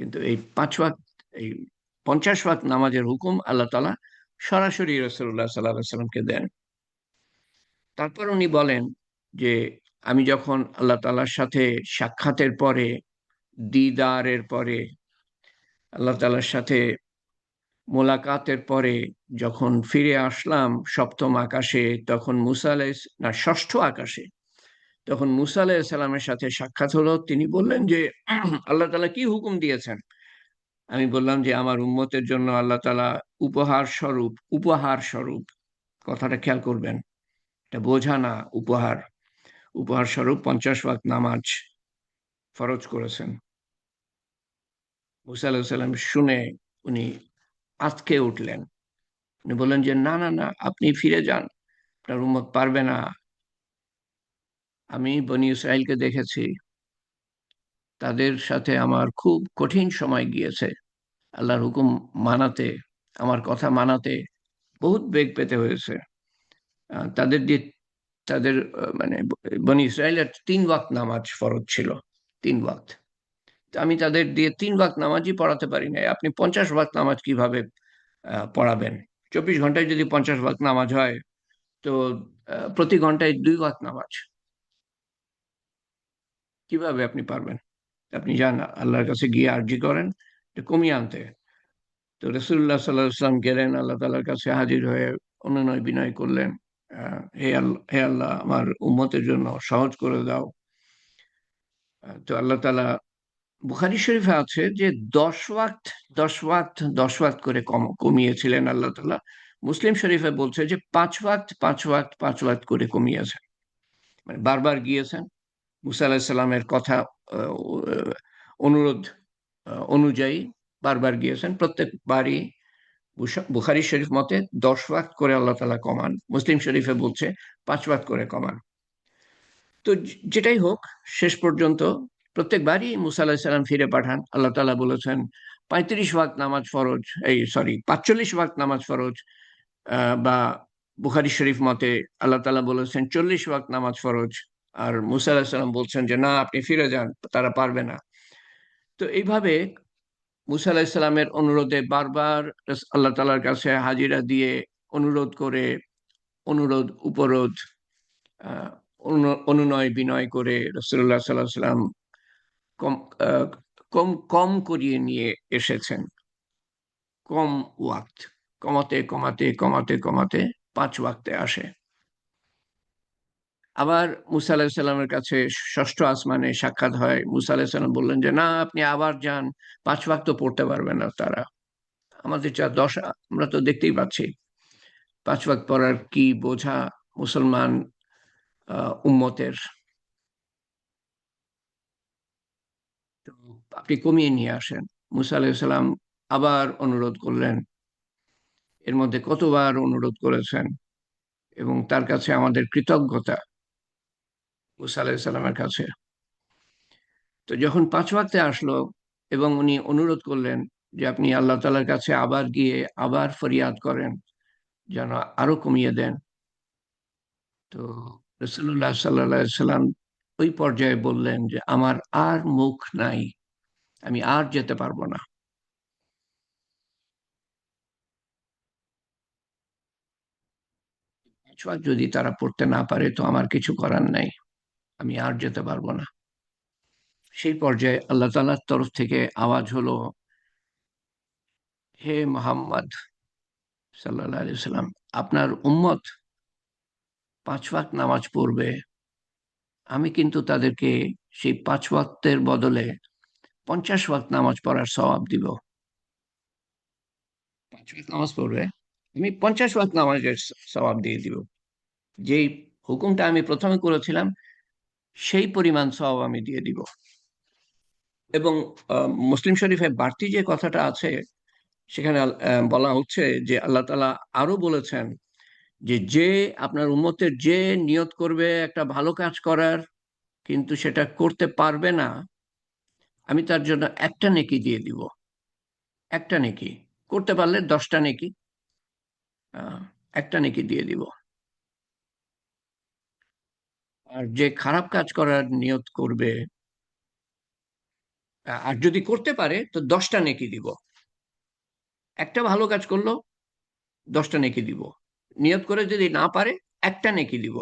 কিন্তু এই 5 ওয়াক্ত, এই 50 ওয়াক্ত নামাজের হুকুম আল্লাহ তাআলা সরাসরি রাসূলুল্লাহ সাল্লাল্লাহু আলাইহি সাল্লামকে দেন। তারপর উনি বলেন যে আমি যখন আল্লাহ তাআলার সাথে সাক্ষাতের পরে, দিদারের পরে, আল্লাহ তাআলার সাথে মোলাকাতের পরে যখন ফিরে আসলাম সপ্তম আকাশে, তখন ষষ্ঠ আকাশে, তখন মুসা আলাইহিস সালামের সাথে সাক্ষাৎ হলো। তিনি বললেন যে আল্লাহ তাআলা কি হুকুম দিয়েছেন? আমি বললাম যে আমার উম্মতের জন্য আল্লাহ তাআলা উপহার স্বরূপ, উপহার স্বরূপ, কথাটা খেয়াল করবেন, এটা বোঝা না, উপহার, উপহার স্বরূপ 50 ওয়াক্ত নামাজ ফরজ করেছেন। মুসা আলাইহিস সালাম শুনে উনি আঁতকে উঠলেন। উনি বললেন যে না না না, আপনি ফিরে যান, আপনার উম্মত পারবে না। আমি বনি ইসরাইলকে দেখেছি, তাদের সাথে আমার খুব কঠিন সময় গিয়েছে। আল্লাহর হুকুম মানাতে, আমার কথা মানাতে বহুত বেগ পেতে হয়েছে। তাদের দিয়ে, তাদের মানে বনি ইসরায়েলের 3 ওয়াক্ত নামাজ ফরজ ছিল, 3 ওয়াক্ত। তো আমি তাদের দিয়ে 3 ওয়াক্ত নামাজই পড়াতে পারি না, আপনি 50 ওয়াক্ত নামাজ কিভাবে পড়াবেন? 24 ঘন্টায় যদি 50 ওয়াক্ত নামাজ হয়, তো প্রতি ঘন্টায় 2 ওয়াক্ত নামাজ কিভাবে আপনি পারবেন? আপনি যান আল্লাহর কাছে গিয়ে আরজি করেন এটা কমিয়ে আনতে। তো রাসূলুল্লাহ সাল্লাল্লাহু আলাইহি ওয়াসাল্লাম গেলেন, আল্লাহ তাআলার কাছে হাজির হয়ে অনুনয় বিনয় করলেন। হে আল্লাহ, আমার উম্মতের জন্য সহজ করে দাও। তো আল্লাহ তাআলা, বুখারী শরীফে আছে যে 10 ওয়াক্ত 10 ওয়াক্ত 10 ওয়াক্ত করে কমিয়েছিলেন আল্লাহ তাআলা। মুসলিম শরীফে বলছে যে 5 ওয়াক্ত 5 ওয়াক্ত 5 ওয়াক্ত করে কমিয়েছেন, মানে বারবার গিয়েছেন মুসা আলাহিসাল্লামের কথা, আহ, অনুরোধ অনুযায়ী বারবার গিয়েছেন। প্রত্যেকবারই বুখারী শরীফ মতে 10 ওয়াক্ত করে আল্লাহ তাআলা কমান, মুসলিম শরীফে বলছে 5 ওয়াক্ত করে কমান। তো যেটাই হোক, শেষ পর্যন্ত প্রত্যেকবারই মুসা আলাহিসাল্লাম ফিরে পাঠান। আল্লাহ তাআলা বলেছেন 35 ওয়াক্ত নামাজ ফরজ, এই সরি 45 ওয়াক্ত নামাজ ফরজ, বা বুখারী শরীফ মতে আল্লাহ তাআলা বলেছেন 40 ওয়াক্ত নামাজ ফরজ। আর মুসা আলাহিসাল্লাম বলছেন যে না, আপনি ফিরে যান, তারা পারবে না। তো এইভাবে মুসা আলাহিসাল্লামের অনুরোধে বারবার আল্লাহ তাআলার কাছে হাজিরা দিয়ে অনুরোধ করে, অনুরোধ উপরোধ, আহ, অনুনয় বিনয় করে রাসূলুল্লাহ সাল্লাল্লাহু আলাইহি ওয়াসাল্লাম কম আহ, কম কম করিয়ে নিয়ে এসেছেন। কম ওয়াক্ত, কমাতে কমাতে কমাতে কমাতে 5 ওয়াক্তে আসে। আবার মুসা আলাহিসাল্লামের কাছে ষষ্ঠ আসমানে সাক্ষাৎ হয়। মুসা আলাহিসাল্লাম বললেন যে না, আপনি আবার যান, 5 ওয়াক্ত পড়তে পারবে না তারা। আমাদের যা দশা আমরা তো দেখতেই পাচ্ছি, 5 ওয়াক্ত পড়ার কি বোঝা মুসলমান উম্মতের। তো আপনি কমিয়ে নিয়ে আসেন। মুসা আলাহিসাল্লাম আবার অনুরোধ করলেন। এর মধ্যে কতবার অনুরোধ করেছেন, এবং তার কাছে আমাদের কৃতজ্ঞতা মুসা আলাহিসাল্লামের কাছে। তো যখন 5 ওয়াক্তে আসলো এবং উনি অনুরোধ করলেন যে আপনি আল্লাহ তাআলার কাছে আবার গিয়ে আবার ফরিয়াদ করেন যেন আরো কমিয়ে দেন। তো রাসূলুল্লাহ সাল্লাল্লাহু আলাইহি সাল্লাম ওই পর্যায়ে বললেন যে আমার আর মুখ নাই, আমি আর যেতে পারবো না। 5 ওয়াক্ত যদি তারা পড়তে না পারে তো আমার কিছু করার নাই, আমি আর যেতে পারবো না। সেই পর্যায়ে আল্লাহ তাআলার তরফ থেকে আওয়াজ হলো, হে মোহাম্মদ সাল্লাল্লাহু আলাইহি সাল্লাম, আপনার উম্মত 5 ওয়াক্ত নামাজ পড়বে, আমি কিন্তু তাদেরকে সেই 5 ওয়াক্তের বদলে 50 ওয়াক্ত নামাজ পড়ার সওয়াব দিব। 5 ওয়াক্ত নামাজ পড়বে, আমি 50 ওয়াক্ত নামাজের সওয়াব দিয়ে দিব। যেই হুকুমটা আমি প্রথমে করেছিলাম সেই পরিমাণ সওয়াব আমি দিয়ে দিব। এবং মুসলিম শরীফে বাড়তি যে কথাটা আছে সেখানে বলা হচ্ছে যে আল্লাহ তাআলা আরো বলেছেন যে যে আপনার উম্মতের যে নিয়ত করবে একটা ভালো কাজ করার, কিন্তু সেটা করতে পারবে না, আমি তার জন্য একটা নেকি দিয়ে দিব। একটা নেকি, করতে পারলে 10টা নেকি, আহ, একটা নেকি দিয়ে দিব। আর যে খারাপ কাজ করার নিয়ত করবে, আর যদি করতে পারে তো 10টা নেকি দিব। একটা ভালো কাজ করলো, 10টা নেকি দিব। নিয়ত করে যদি না পারে, একটা নেকি দিব।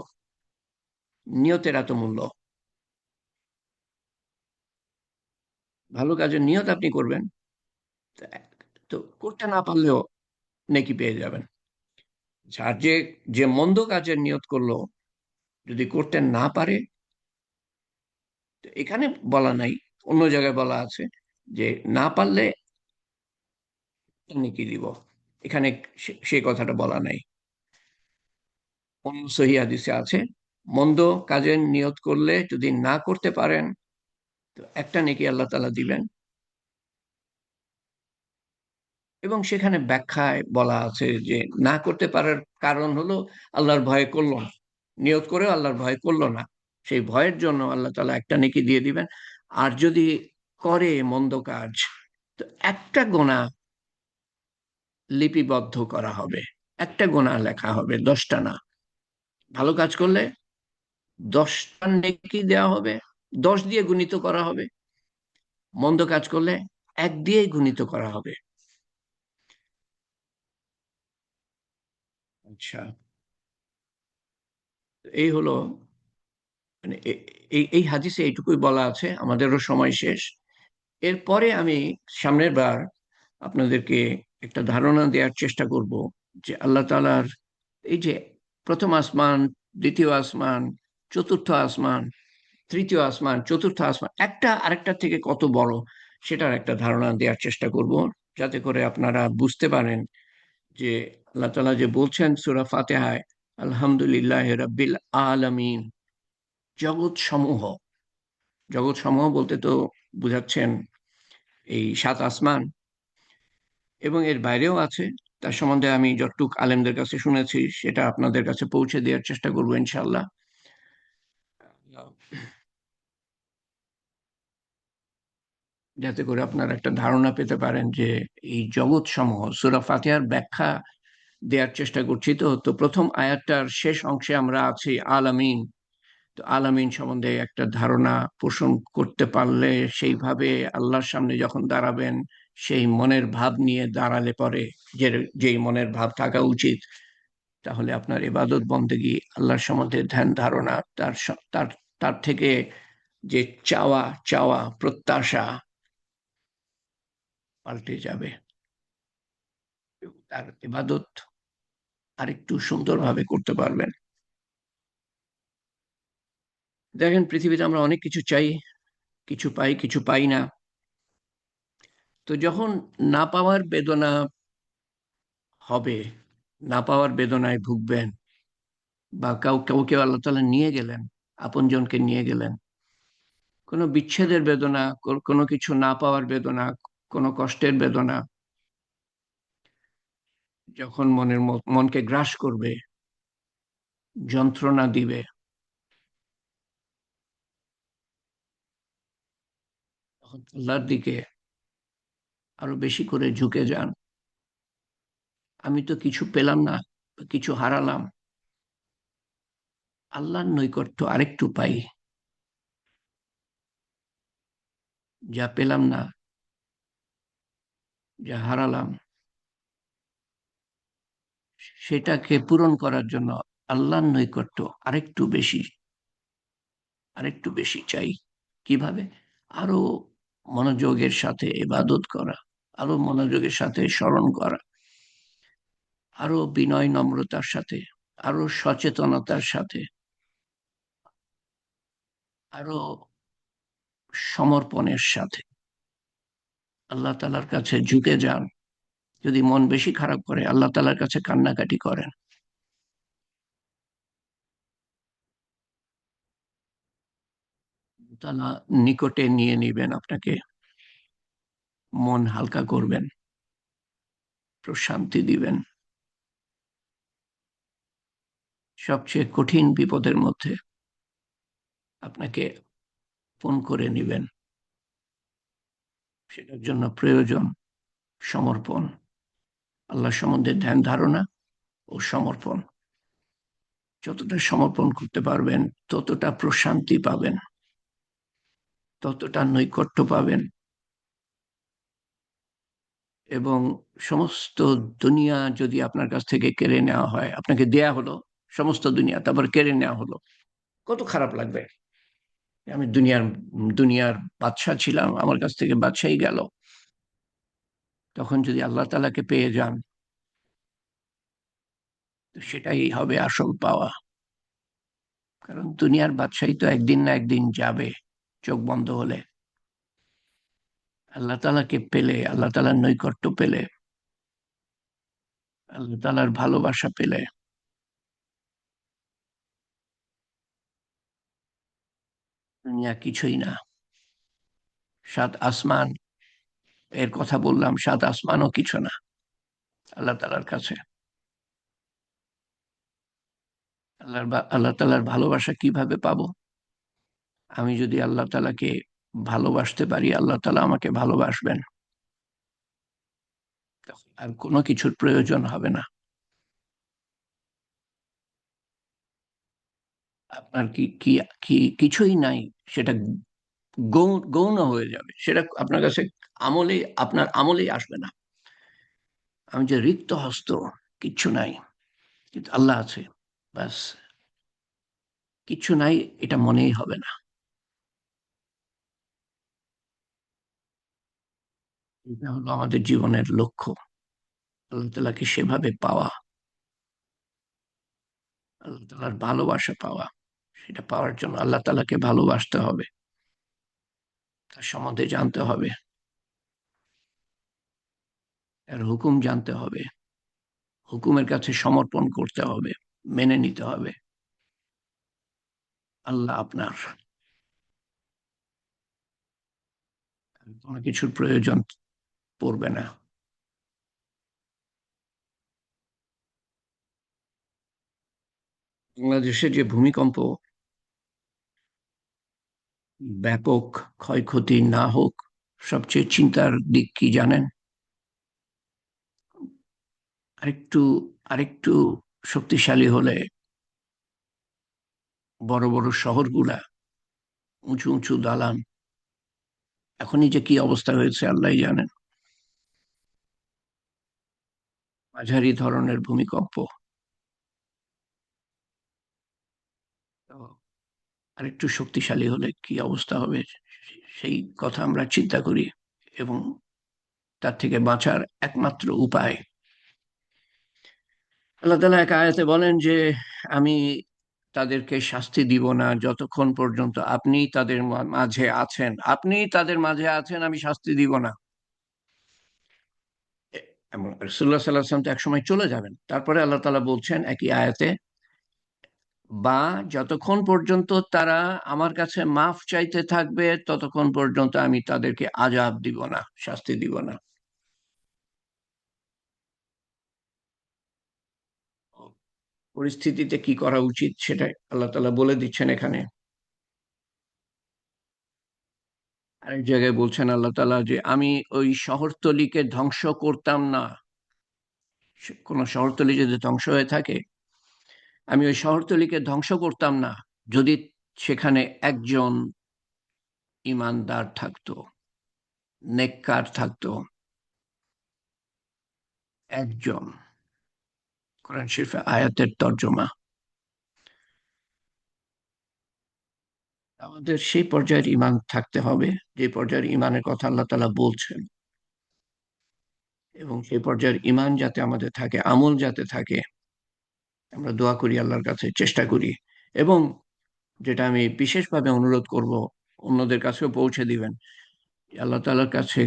নিয়তের এত মূল্য। ভালো কাজের নিয়ত আপনি করবেন, তো তো করতে না পারলেও নেকি পেয়ে যাবেন। আর যে যে মন্দ কাজের নিয়ত করলো, যদি করতে না পারে, তো এখানে বলা নাই, অন্য জায়গায় বলা আছে যে না পারলে নেকি দিব। এখানে সেই কথাটা বলা নাই। অন্য সহিহ হাদিসে আছে মন্দ কাজের নিয়ত করলে যদি না করতে পারেন তো একটা নেকি আল্লাহ তাআলা দিবেন। এবং সেখানে ব্যাখ্যায় বলা আছে যে না করতে পারার কারণ হলো আল্লাহর ভয়ে করলো না, নিয়ত করেও আল্লাহর ভয় করলো না, সেই ভয়ের জন্য আল্লাহ তাআলা একটা নেকি দিয়ে দিবেন। আর যদি করে মন্দ কাজ, তো একটা গোনা লিপিবদ্ধ করা হবে, একটা গোনা লেখা হবে, 10টা না। ভালো কাজ করলে 10টা নেকি দেওয়া হবে, 10 দিয়ে গুণিত করা হবে। মন্দ কাজ করলে এক দিয়েই গুণিত করা হবে। আচ্ছা, এই হলো, মানে এই হাদিসে এইটুকুই বলা আছে। আমাদেরও সময় শেষ। এরপরে আমি সামনের বার আপনাদেরকে একটা ধারণা দেওয়ার চেষ্টা করব যে আল্লাহ তাআলার এই যে প্রথম আসমান, দ্বিতীয় আসমান, চতুর্থ আসমান, তৃতীয় আসমান, চতুর্থ আসমান একটা আরেকটা থেকে কত বড় সেটার একটা ধারণা দেওয়ার চেষ্টা করব, যাতে করে আপনারা বুঝতে পারেন যে আল্লাহ তাআলা যে বলছেন সূরা ফাতিহায়, আলহামদুলিল্লাহি রাব্বিল আলামিন, জগৎ সমূহ, জগৎ সমূহ বলতে তো বুঝাচ্ছেন এই সাত আসমান এবং এর বাইরেও আছে। তার সম্বন্ধে আমি যতটুক আলেমদের কাছে শুনেছি সেটা আপনাদের কাছে পৌঁছে দেওয়ার চেষ্টা করবো ইনশাআল্লাহ, যাতে করে আপনারা একটা ধারণা পেতে পারেন যে এই জগৎ সমূহ, সূরা ফাতিহার ব্যাখ্যা দেওয়ার চেষ্টা করছি। তো তো প্রথম আয়াতটার শেষ অংশে আমরা আছি আলামিন। তো আলামিন সম্বন্ধে একটা ধারণা পোষণ করতে পারলে, সেইভাবে আল্লাহর সামনে যখন দাঁড়াবেন, সেই মনের ভাব নিয়ে দাঁড়ালে পরে, যে যেই মনের ভাব থাকা উচিত, তাহলে আপনার ইবাদত বন্দেগী, আল্লাহর সম্বন্ধে ধ্যান ধারণা, তার তার থেকে যে চাওয়া চাওয়া প্রত্যাশা পাল্টে যাবে এবং তার ইবাদত আরেকটু সুন্দরভাবে করতে পারবেন। দেখেন, পৃথিবীতে আমরা অনেক কিছু চাই, কিছু পাই, কিছু পাই না। তো যখন না পাওয়ার বেদনা হবে, না পাওয়ার বেদনায় ভুগবেন, বা কাউকে আল্লাহ তাআলা নিয়ে গেলেন, আপনজনকে নিয়ে গেলেন, কোনো বিচ্ছেদের বেদনা, কোনো কিছু না পাওয়ার বেদনা, কোনো কষ্টের বেদনা যখন মনকে গ্রাস করবে, যন্ত্রণা দিবে, তখন আল্লাহর দিকে আরো বেশি করে ঝুঁকে যান। আমি তো কিছু পেলাম না, কিছু হারালাম, আল্লাহর নৈকট্য আরেকটু পাই। যা পেলাম না, যা হারালাম, সেটাকে পূরণ করার জন্য আল্লাহর নৈকট্য আরেকটু বেশি, আরেকটু বেশি চাই। কিভাবে? আরো মনোযোগের সাথে ইবাদত করা, আরো মনোযোগের সাথে স্মরণ করা, আরো বিনয় নম্রতার সাথে, আরো সচেতনতার সাথে, আরো সমর্পণের সাথে আল্লাহ তাআলার কাছে ঝুঁকে যান। যদি মন বেশি খারাপ করে, আল্লাহ তাআলার কাছে কান্নাকাটি করেন, তাআলা নিকটে নিয়ে নিবেন আপনাকে, মন হালকা করবেন, প্রশান্তি দিবেন। সবচেয়ে কঠিন বিপদের মধ্যে আপনাকে ফোন করে নিবেন। সেটার জন্য প্রয়োজন সমর্পণ, আল্লাহ সম্বন্ধে ধ্যান ধারণা ও সমর্পণ। যতটা সমর্পণ করতে পারবেন, ততটা প্রশান্তি পাবেন, ততটা নৈকট্য পাবেন। এবং সমস্ত দুনিয়া যদি আপনার কাছ থেকে কেড়ে নেওয়া হয়, আপনাকে দেয়া হলো সমস্ত দুনিয়া, তারপর কেড়ে নেওয়া হলো, কত খারাপ লাগবে। আমি দুনিয়ার বাদশা ছিলাম, আমার কাছ থেকে বাদশাই গেল। তখন যদি আল্লাহ তাআলাকে পেয়ে যান, তো সেটাই হবে আসল পাওয়া। কারণ দুনিয়ার বাদশাহী তো একদিন না একদিন যাবে, চোখ বন্ধ হলে। আল্লাহ তাআলাকে পেলে, আল্লাহ তাআলার নৈকট্য পেলে, আল্লাহ তাআলার ভালোবাসা পেলে, দুনিয়া কিছুই না। সাত আসমান, এর কথা বললাম, সাত আসমানও কিছু না আল্লাহ তাআলার কাছে। আল্লাহ তাআলার ভালোবাসা কিভাবে পাবো? আমি যদি আল্লাহ তাআলাকে ভালোবাসতে পারি, আল্লাহ তাআলা আমাকে ভালোবাসবেন। তখন আর কোনো কিছুর প্রয়োজন হবে না। আপনার কি কি কি কিছুই নাই, সেটা গৌণ হয়ে যাবে, সেটা আপনার কাছে আপনার আমলেই আসবে না। আমি যে রিক্ত হস্ত, কিচ্ছু নাই, কিন্তু আল্লাহ আছে, ব্যাস। কিচ্ছু নাই, এটা মনেই হবে না। এটা হলো আমাদের জীবনের লক্ষ্য, আল্লাহ তাআলাকে সেভাবে পাওয়া, আল্লাহ তাআলার ভালোবাসা পাওয়া। সেটা পাওয়ার জন্য আল্লাহ তাআলাকে ভালোবাসতে হবে, তার সম্বন্ধে জানতে হবে, তার হুকুম জানতে হবে, হুকুমের কাছে সমর্পণ করতে হবে, মেনে নিতে হবে। আল্লাহ আপনার, কোনো কিছুর প্রয়োজন পড়বে না। বাংলাদেশে যে ভূমিকম্প, ব্যাপক ক্ষয়ক্ষতি না হোক, সবচেয়ে চিন্তার দিক কি জানেন? আরেকটু আরেকটু শক্তিশালী হলে বড় বড় শহরগুলা, উঁচু উঁচু দালান, এখনই যে কি অবস্থা হয়েছে আল্লাহই জানেন। মাঝারি ধরনের ভূমিকম্প, তো আরেকটু শক্তিশালী হলে কি অবস্থা হবে, সেই কথা আমরা চিন্তা করি। এবং তার থেকে বাঁচার একমাত্র উপায়, আল্লাহ তাআলা এক আয়াতে বলেন যে আমি তাদেরকে শাস্তি দিব না যতক্ষণ পর্যন্ত আপনি তাদের মাঝে আছেন, আপনি তাদের মাঝে আছেন, আমি শাস্তি দিব না। এবং রাসূলুল্লাহ সাল্লাল্লাহু আলাইহি ওয়াসাল্লাম তো একসময় চলে যাবেন, তারপরে আল্লাহ তাআলা বলছেন একই আয়াতে, বা যতক্ষণ পর্যন্ত তারা আমার কাছে মাফ চাইতে থাকবে ততক্ষণ পর্যন্ত আমি তাদেরকে আযাব দিব না, শাস্তি দিব না। পরিস্থিতিতে কি করা উচিত সেটা আল্লাহ তাআলা বলে দিচ্ছেন এখানে। আরেক জায়গায় বলছেন আল্লাহ তাআলা যে আমি ওই শহরতলিকে ধ্বংস করতাম না। কোন শহরতলি যদি ধ্বংস হয়ে থাকে, আমি ওই শহরতলিকে ধ্বংস করতাম না যদি সেখানে একজন ইমানদার থাকতো, নেককার থাকতো, একজন। কোরআন শরীফে আয়াতের তর্জমা। আমাদের সেই পর্যায়ের ইমান থাকতে হবে যে পর্যায়ের ইমানের কথা আল্লাহ তাআলা বলছেন, এবং সেই পর্যায়ের ইমান যাতে আমাদের থাকে, আমল যাতে থাকে, আমরা দোয়া করি আল্লাহর কাছে, চেষ্টা করি। এবং যেটা আমি বিশেষভাবে অনুরোধ করব, অন্যদের কাছেও পৌঁছে দিবেন, আল্লাহ তাআলার কাছে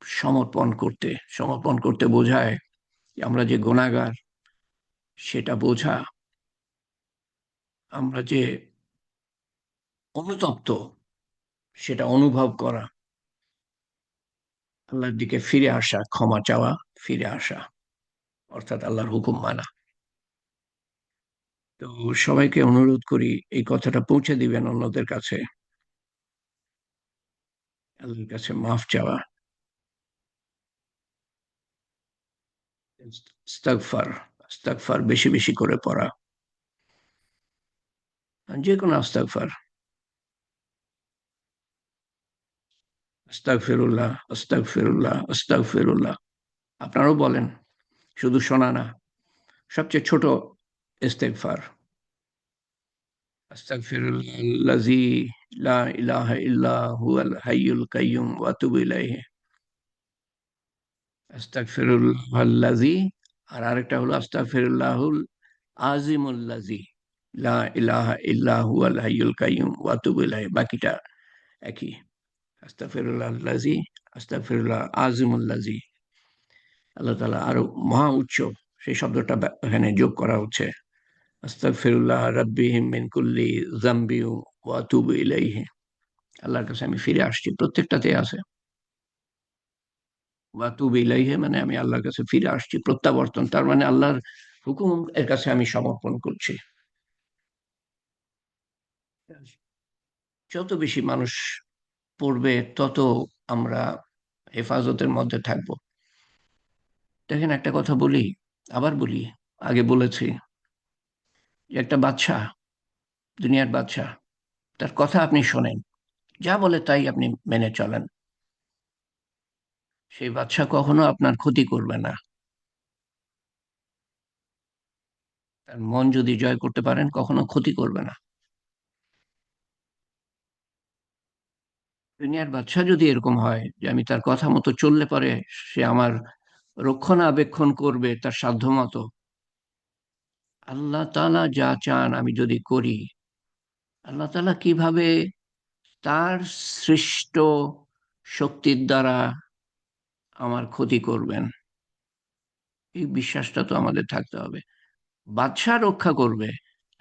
সমর্পণ করতে। সমর্পণ করতে বোঝায় যে আমরা যে গুনাহগার সেটা বোঝা, আমরা যে অনুতপ্ত সেটা অনুভব করা, আল্লাহর দিকে ফিরে আসা, ক্ষমা চাওয়া, ফিরে আসা, অর্থাৎ আল্লাহর হুকুম মানা। তো সবাইকে অনুরোধ করি এই কথাটা পৌঁছে দিবেন অন্যদের কাছে, আল্লাহর কাছে মাফ চাওয়া, ইস্তেগফার, ইস্তেগফার বেশি বেশি করে পড়া, যে কোনো ইস্তেগফার, আস্তাগফিরুল্লাহ, আস্তাগফিরুল্লাহ, আস্তাগফিরুল্লাহ। আপনারাও বলেন, শুধু শোনা না। সবচেয়ে ছোট ইস্তেগফার, আস্তাগফিরুল্লাযী লা ইলাহা ইল্লা হুয়াল হাইয়ুল কাইয়্যুম ওয়া আতুবু ইলাইহি। আস্তাগফিরুল্লাহাল্লাযী, আর আরেকটা হলো আস্তাগফিরুল্লাহুল আজিমুল্লাযী লা ইলাহা ইল্লা হুয়াল হাইয়ুল কাইয়্যুম ওয়া আতুবু ইলাইহি। বাকিটা একই। আস্তাগফিরুল্লাহাল্লাযী, আস্তাগফিরুল্লাহ আজিমুল্লাযী। আল্লাহ তাআলা আরো মহা উচ্চ, সেই শব্দটা এখানে যোগ করা হচ্ছে। আস্তাগফিরুল্লাহ রাব্বিহিম মিন কুল্লি যামবি ওয়া আতুবু ইলাইহি। আল্লাহর কাছে আমি ফিরে আসছি, প্রত্যেকটাতেই আছে। ওয়া আতুবু ইলাইহি মানে আমি আল্লাহর কাছে ফিরে আসছি, প্রত্যাবর্তন। তার মানে আল্লাহর হুকুম এর কাছে আমি সমর্পণ করছি। যত বেশি মানুষ পড়বে তত আমরা হেফাজতের মধ্যে থাকবো। দেখেন একটা কথা বলি, আবার বলি, আগে বলেছি যে একটা বাদশা, দুনিয়ার বাদশা, তার কথা আপনি শোনেন, যা বলে তাই আপনি মেনে চলেন, সেই বাদশা কখনো আপনার ক্ষতি করবে না। তার মন যদি জয় করতে পারেন কখনো ক্ষতি করবে না। দুনিয়ার বাদশা যদি এরকম হয় যে আমি তার কথা মতো চললে পরে সে আমার রক্ষণাবেক্ষণ করবে তার সাধ্য মতো, আল্লাহ তাআলা যা চান আমি যদি করি, আল্লাহ তাআলা কিভাবে তার সৃষ্ট শক্তির দ্বারা আমার ক্ষতি করবেন, এই বিশ্বাসটা তো আমাদের থাকতে হবে। বাদশাহ রক্ষা করবে,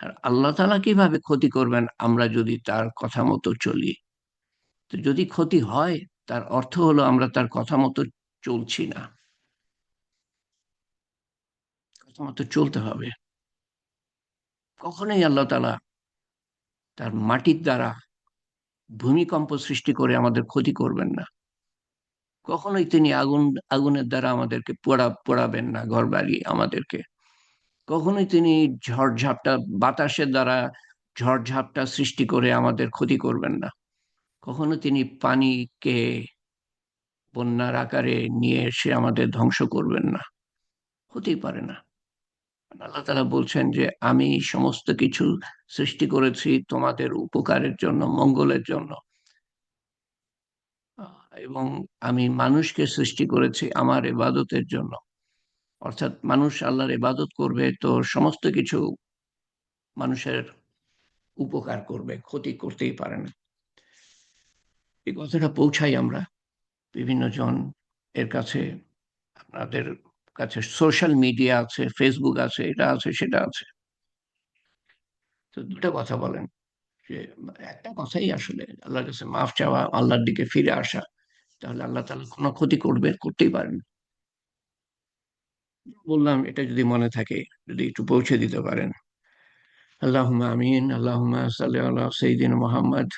আর আল্লাহ তাআলা কিভাবে ক্ষতি করবেন আমরা যদি তার কথা মতো চলি। তো যদি ক্ষতি হয়, তার অর্থ হলো আমরা তার কথা মতো চলছি না। কথা মতো চলতে হবে। কখনোই আল্লাহ তাআলা তার মাটির দ্বারা ভূমিকম্প সৃষ্টি করে আমাদের ক্ষতি করবেন না। কখনোই তিনি আগুনের দ্বারা আমাদেরকে পোড়াবেন না, ঘর বাড়ি আমাদেরকে। কখনোই তিনি ঝড়ঝাপটা, বাতাসের দ্বারা ঝড়ঝাপটা সৃষ্টি করে আমাদের ক্ষতি করবেন না। কখনো তিনি পানিকে বন্যার আকারে নিয়ে এসে আমাদের ধ্বংস করবেন না। হতেই পারে না। আল্লাহ তাআলা বলছেন যে আমি সমস্ত কিছু সৃষ্টি করেছি তোমাদের উপকারের জন্য, মঙ্গলের জন্য। এবং আমি মানুষকে সৃষ্টি করেছি আমার ইবাদতের জন্য। অর্থাৎ মানুষ আল্লাহর ইবাদত করবে তো সমস্ত কিছু মানুষের উপকার করবে, ক্ষতি করতেই পারে না। এই কথাটা পৌঁছাই আমরা বিভিন্ন জন এর কাছে। আপনাদের কাছে সোশ্যাল মিডিয়া আছে, ফেসবুক আছে, এটা আছে, সেটা আছে। তো দুটো কথা বলেন যে একটা কথাই আসলে আল্লাহর কাছে মাফ চাওয়া, আল্লাহর দিকে ফিরে আসা। তাহলে আল্লাহ তাআলা কোনো ক্ষতি করতেই পারেন। বললাম এটা যদি মনে থাকে, যদি একটু পৌঁছে দিতে পারেন। আল্লাহুম্মা আমিন। আল্লাহুম্মা সাল্লি আলা সাইয়্যিদিনা মুহাম্মদ।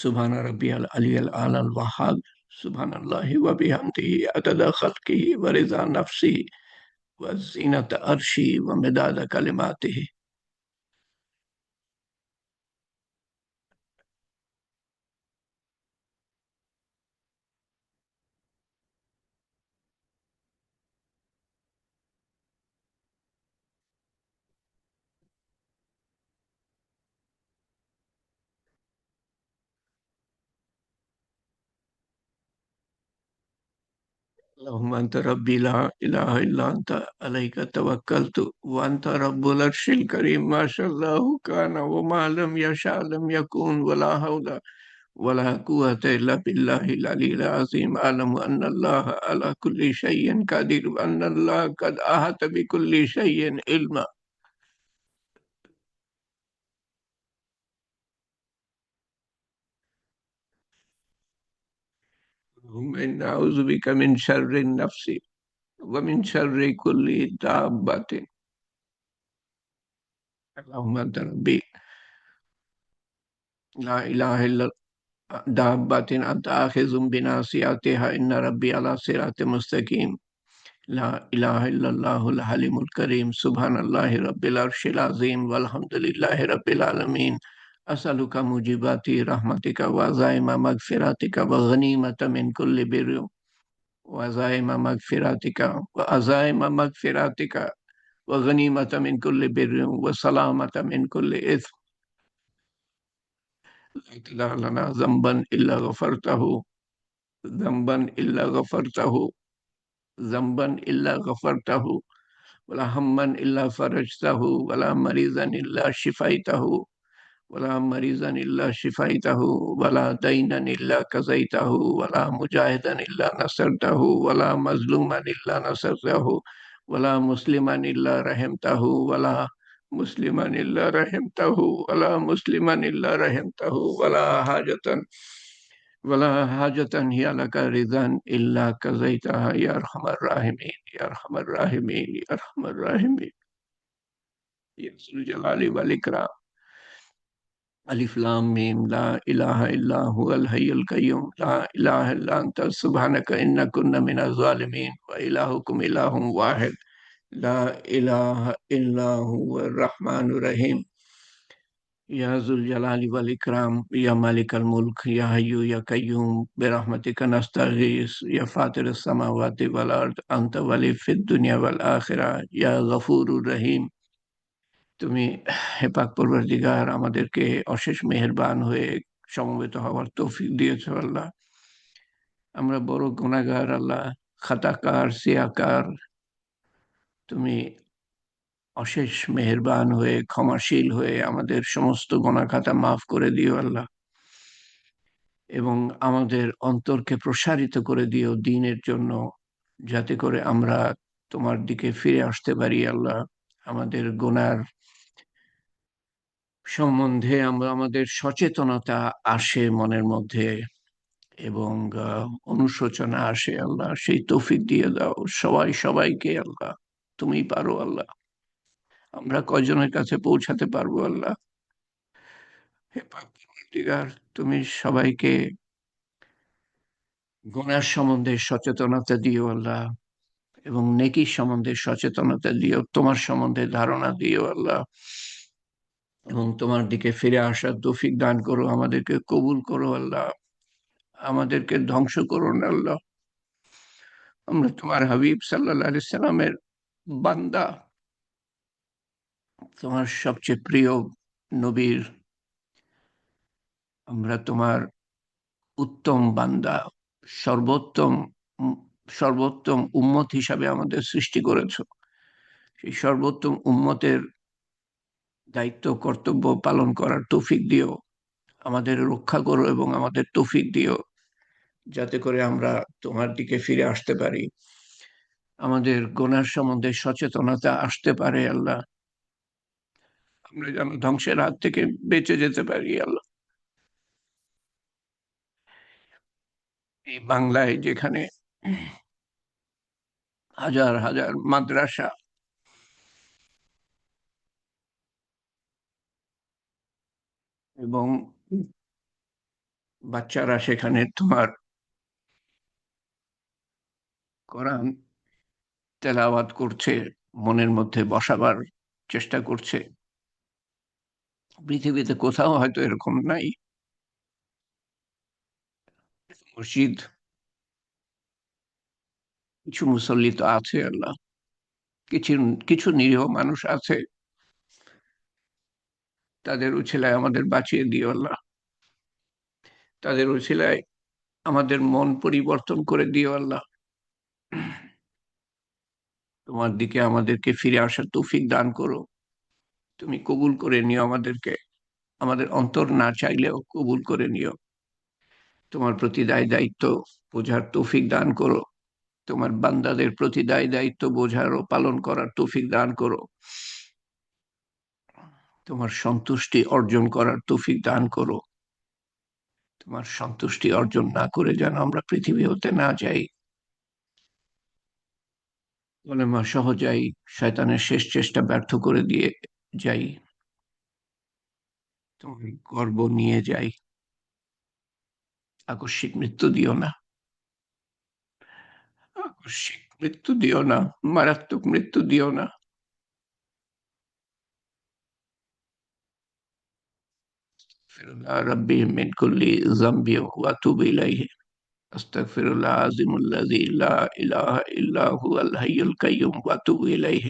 সুবহান রাব্বিয়াল আলিয়্যিল আ'লাল ওয়াহ্হাব। সুবহানাল্লাহি ওয়া বিহামদিহি আদাদা খালকিহি ওয়া রিজা নাফসিহি ওয়া জিনাতা আরশিহি ওয়া মিদাদা কালিমাতিহি। اللهم أنت ربي لا إله إلا أنت عليك توكلت وأنت رب العرش الكريم ما شاء الله كان وما لم يشاء لم يكن ولا حول ولا قوة إلا بالله العلي العظيم أعلم أن الله على كل شيء قدير وأن الله قد أحاط بكل شيء علما. اللهم إنا أعوذ بك من شر النفس ومن شر كل دابة. اللهم أنت ربي لا إله إلا دابة أنت آخذ بناصيتها إن ربي على صراط مستقيم. لا إله إلا الله الحليم الكريم سبحان الله رب العرش العظيم والحمد لله رب العالمين. أسألك موجبات رحمتك وعزائم مغفرتك وغنيمة من كل بر وعزائم مغفرتك وعزائم مغفرتك وغنيمة من كل بر وسلامة من كل إثم. لا تدع لنا ذنبا إلا غفرته، ذنبا إلا غفرته، ذنبا إلا غفرته، ولا هما إلا فرجته، ولا مريضا إلا شفيته، ولا مريضا إلا شفيته، ولا دينا إلا كزيته، ولا مجاهدا إلا نصرته، ولا مظلوما إلا نصرته، ولا مسلما إلا رحمته، ولا مسلما إلا رحمته، ولا مسلما إلا رحمته، ولا حاجة هي لك رضا إلا قضيتها يا أرحم الراحمين يا أرحم الراحمين يا أرحم الراحمين يا ذو الجلال والإكرام. ألف لام ميم لا إله إلا هو الحي القيوم لا إله إلا أنت سبحانك إنا كنا من الظالمين وإلهكم إله واحد لا إله إلا هو الرحمن الرحيم. يا ذو الجلال والإكرام يا مالك الملك يا حي يا قيوم برحمتك نستغيث يا فاطر السماوات والأرض أنت ولي في الدنيا والآخرة يا غفور رحيم. তুমি হে পাক পরওয়ারদিগার আমাদেরকে অশেষ মেহেরবান হয়ে সমবেত হওয়ার তৌফিক দিয়েছো আল্লাহ। আমরা বড় গুনাহগার আল্লাহ, খাতাকার, সিয়াকার। তুমি অশেষ মেহেরবান হয়ে ক্ষমাশীল হয়ে আমাদের সমস্ত গুনাহ খাতা মাফ করে দিও আল্লাহ, এবং আমাদের অন্তরকে প্রসারিত করে দিও দ্বীনের জন্য, যাতে করে আমরা তোমার দিকে ফিরে আসতে পারি আল্লাহ। আমাদের গুনার সম্বন্ধে আমাদের সচেতনতা আসে মনের মধ্যে, এবং অনুশোচনা আসে আল্লাহ, সেই তৌফিক দিয়ে দাও সবাই সবাইকে আল্লাহ। তুমি পারো আল্লাহ, আমরা কয়জনের কাছে পৌঁছাতে পারবো আল্লাহ। হে পাক পরওয়ারদিগার, তুমি সবাইকে গুনাহ সম্বন্ধে সচেতনতা দিও আল্লাহ, এবং নেকির সম্বন্ধে সচেতনতা দিও, তোমার সম্বন্ধে ধারণা দিও আল্লাহ, এবং তোমার দিকে ফিরে আসার তৌফিক দান করো, আমাদেরকে কবুল করো আল্লাহ, আমাদেরকে ধ্বংস করো না আল্লাহ। আমরা তোমার হাবিব সাল্লাল্লাহু আলাইহি সাল্লামের বান্দা, তোমার সবচেয়ে প্রিয় নবীর, আমরা তোমার উত্তম বান্দা, সর্বোত্তম সর্বোত্তম উম্মত হিসাবে আমাদের সৃষ্টি করেছো। সেই সর্বোত্তম উম্মতের দায়িত্ব কর্তব্য পালন করার তৌফিক দিও, আমাদের রক্ষা করো এবং আমাদের তৌফিক দিও, যাতে করে আমরা তোমার দিকে ফিরে আসতে পারি, আমাদের গুনার সম্বন্ধে সচেতনতা আসতে পারে আল্লাহ, আমরা যেন ধ্বংসের হাত থেকে বেঁচে যেতে পারি আল্লাহ। এই বাংলায় যেখানে হাজার হাজার মাদ্রাসা এবং বাচ্চারা সেখানে তোমার কোরআন তেলাওয়াত করছে, মনের মধ্যে বসাবার চেষ্টা করছে, পৃথিবীতে কোথাও হয়তো এরকম নাই। মসজিদ, কিছু মুসল্লি তো আছে আল্লাহ, কিছু কিছু নিরীহ মানুষ আছে, তাদের উছিলায় আমাদের বাঁচিয়ে দিও আল্লাহ, তাদের উছিলায় আমাদের মন পরিবর্তন করে দিও আল্লাহ, তোমার দিকে আমাদেরকে ফিরে আসার তৌফিক দান করো, তুমি কবুল করে নিও আমাদেরকে, আমাদের অন্তর না চাইলেও কবুল করে নিও, তোমার প্রতি দায় দায়িত্ব বোঝার তৌফিক দান করো, তোমার বান্দাদের প্রতি দায় দায়িত্ব বোঝার ও পালন করার তৌফিক দান করো, তোমার সন্তুষ্টি অর্জন করার তৌফিক দান করো, তোমার সন্তুষ্টি অর্জন না করে যেন আমরা পৃথিবী হতে না যাই, কলেমা সহজাই শয়তানের শেষ চেষ্টা ব্যর্থ করে দিয়ে যাই, তোমার গর্ব নিয়ে যাই, আকস্মিক মৃত্যু দিও না, আকস্মিক মৃত্যু দিও না, মারাত্মক মৃত্যু দিও না। ربي من كل ذنب واتوب اليه استغفر الله العظيم الذي لا اله الا هو الحي القيوم واتوب اليه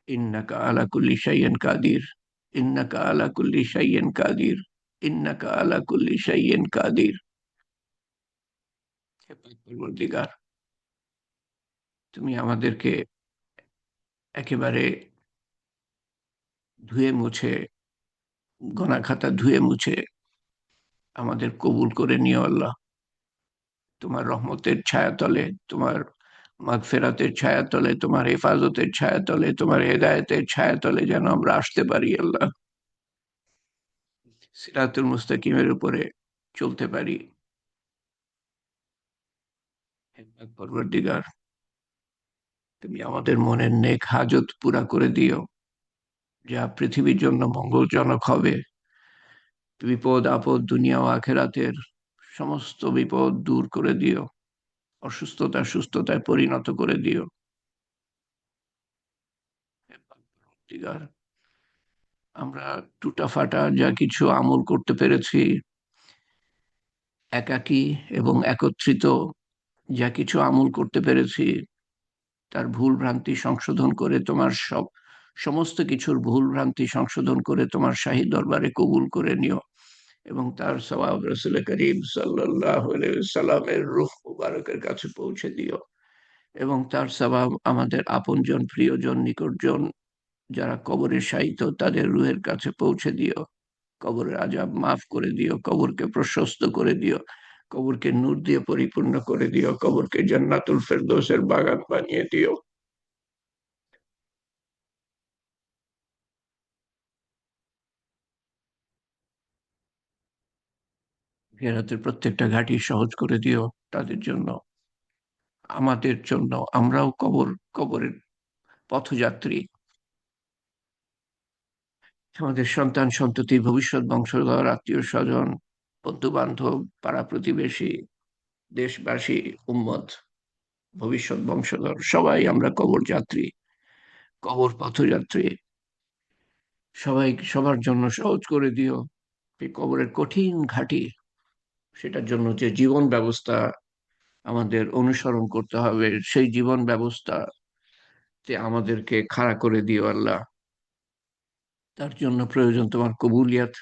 انك على كل شيء قدير انك على كل شيء قدير انك على كل شيء قدير। হে পরবর্তীকার, তুমি আমাদেরকে একেবারে ধুয়ে মুছে, গোনা খাতা ধুয়ে মুছে আমাদের কবুল করে নিও আল্লাহ, তোমার রহমতের ছায়াতলে, তোমার মাগফিরাতের ছায়াতলে, তোমার হেফাজতের ছায়াতলে, তোমার হেদায়েতের ছায়াতলে যেন আমরা আসতে পারি আল্লাহ, সিরাতুল মুস্তাকিমের উপরে চলতে পারি। হে পাক পরওয়ারদিগার, তুমি আমাদের মনের নেক হাজত পুরা করে দিও, যা পৃথিবীর জন্য মঙ্গলজনক হবে, বিপদ আপদ দুনিয়া ও আখেরাতের সমস্ত বিপদ দূর করে দিও, অসুস্থতা সুস্থতায় পরিণত করে দিও। হে পাক পরওয়ারদিগার, আমরা টুটাফাটা যা কিছু আমল করতে পেরেছি, একাকী এবং একত্রিত যা কিছু আমল করতে পেরেছি, তার ভুল ভ্রান্তি সংশোধন করে তোমার সমস্ত কিছুর ভুল ভ্রান্তি সংশোধন করে তোমার শাহী দরবারে কবুল করে নিও, এবং তার সওয়াব রাসূল করিম সাল্লাল্লাহু আলাইহি সাল্লামের রূহ মুবারকের কাছে পৌঁছে দিও, এবং তার সওয়াব আমাদের আপনজন, প্রিয়জন, নিকটজন যারা কবরে শায়িত তাদের রুহের কাছে পৌঁছে দিও। কবরের আযাব মাফ করে দিও, কবরকে প্রশস্ত করে দিও, কবরকে নূর দিয়ে পরিপূর্ণ করে দিও, কবরকে জান্নাতুল ফেরদৌসের বাগান বানিয়ে দিও। হেরাতের প্রত্যেকটা ঘাটি সহজ করে দিও তাদের জন্য, আমাদের জন্য। আমরাও কবরের পথযাত্রী। আমাদের সন্তান সন্ততি, ভবিষ্যৎ বংশধর, আত্মীয় স্বজন, বন্ধু বান্ধব, পাড়া প্রতিবেশী, দেশবাসী, উম্মত, ভবিষ্যৎ বংশধর সবাই আমরা কবর যাত্রী, কবর পথযাত্রী। সবাই সবার জন্য সহজ করে দিও এই কবরের কঠিন ঘাটি, সেটার জন্য যে জীবন ব্যবস্থা আমাদের অনুসরণ করতে হবে সেই জীবন ব্যবস্থাতে আমাদেরকে খাড়া করে দিও আল্লাহ। তার জন্য প্রয়োজন তোমার কবুলিয়াত,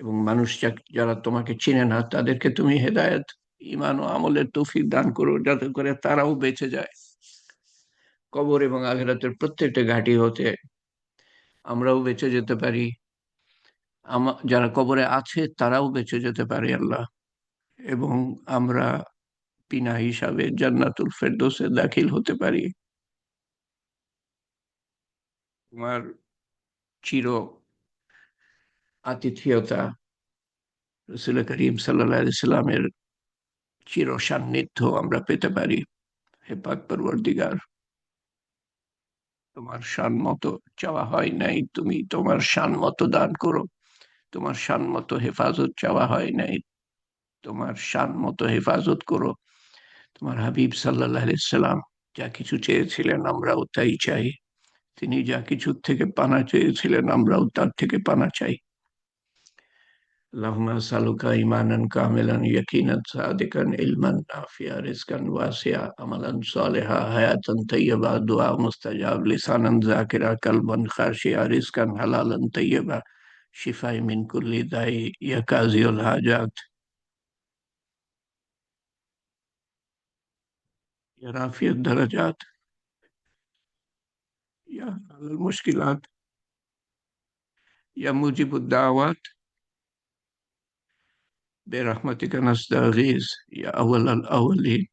এবং মানুষ যারা তোমাকে চিনে না তাদেরকে তুমি হেদায়েত, ঈমান ও আমলের তৌফিক দান করো, যাতে করে তারাও বেঁচে যায়। কবর এবং আখিরাতের প্রত্যেকটা ঘাঁটি হতে আমরাও বেঁচে যেতে পারি, যারা কবরে আছে তারাও বেঁচে যেতে পারে আল্লাহ, এবং আমরা বিনা হিসাবে জান্নাতুল ফেরদৌসে দাখিল হতে পারি। তোমার চির আতিথেয়তা, রাসূল করিম সাল্লাল্লাহু আলাইহি সাল্লামের চির সান্নিধ্য আমরা পেতে পারি। হে পাক পরওয়ারদিগার, তোমার শান মতো চাওয়া হয় নাই, তুমি তোমার শান মতো দান করো। তোমার শান মতো হেফাজত চাওয়া হয় নাই, তোমার শান মতো হেফাজত করো। তোমার হাবিব সাল্লাল্লাহু আলাইহি সাল্লাম যা কিছু চেয়েছিলেন আমরাও তাই চাই, তিনি যা কিছুর থেকে পানা চেয়েছিলেন আমরাও তার থেকে পানা চাই। اللهم أسألك إيمانا كاملا يقينا صادقا علما نافعا رزقا واسعا عملا صالحا حياة طيبة دعاء مستجاب لسانا ذاكرا قلبا خاشعا رزقا حلالا طيبا شفاء من كل داء يا قاضي الحاجات يا رافع الدرجات يا حل المشكلات يا مجيب الدعوات برحمتك نستغيث يا أول الأولين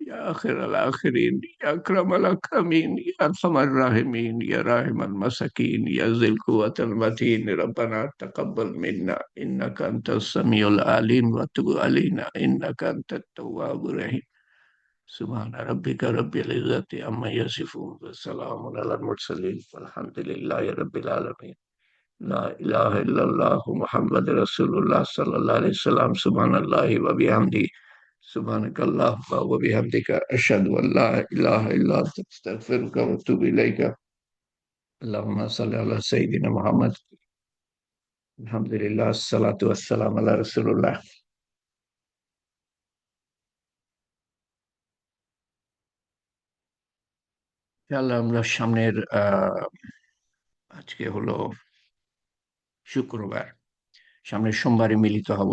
يا آخر الآخرين يا أكرم الأكرمين يا أرحم الراحمين يا راحم المساكين يا ذي القوة المتين ربنا تقبل منا إنك أنت السميع العليم وتب علينا إنك أنت التواب الرحيم. سبحان ربك رب العزة عما يصفون وسلام على المرسلين والحمد لله رب العالمين. لا إله إلا الله محمد رسول الله صلى الله عليه وسلم. سبحان الله وبحمده. سبحانك اللهم وبحمدك أشهد أن لا إله إلا أنت أستغفرك وأتوب إليك. اللهم صل على سيدنا محمد. الحمد لله الصلاة والسلام على رسول الله. ইনশাআল্লাহ আমরা সামনের আজকে হলো শুক্রবার, সামনের সোমবারে মিলিত হব।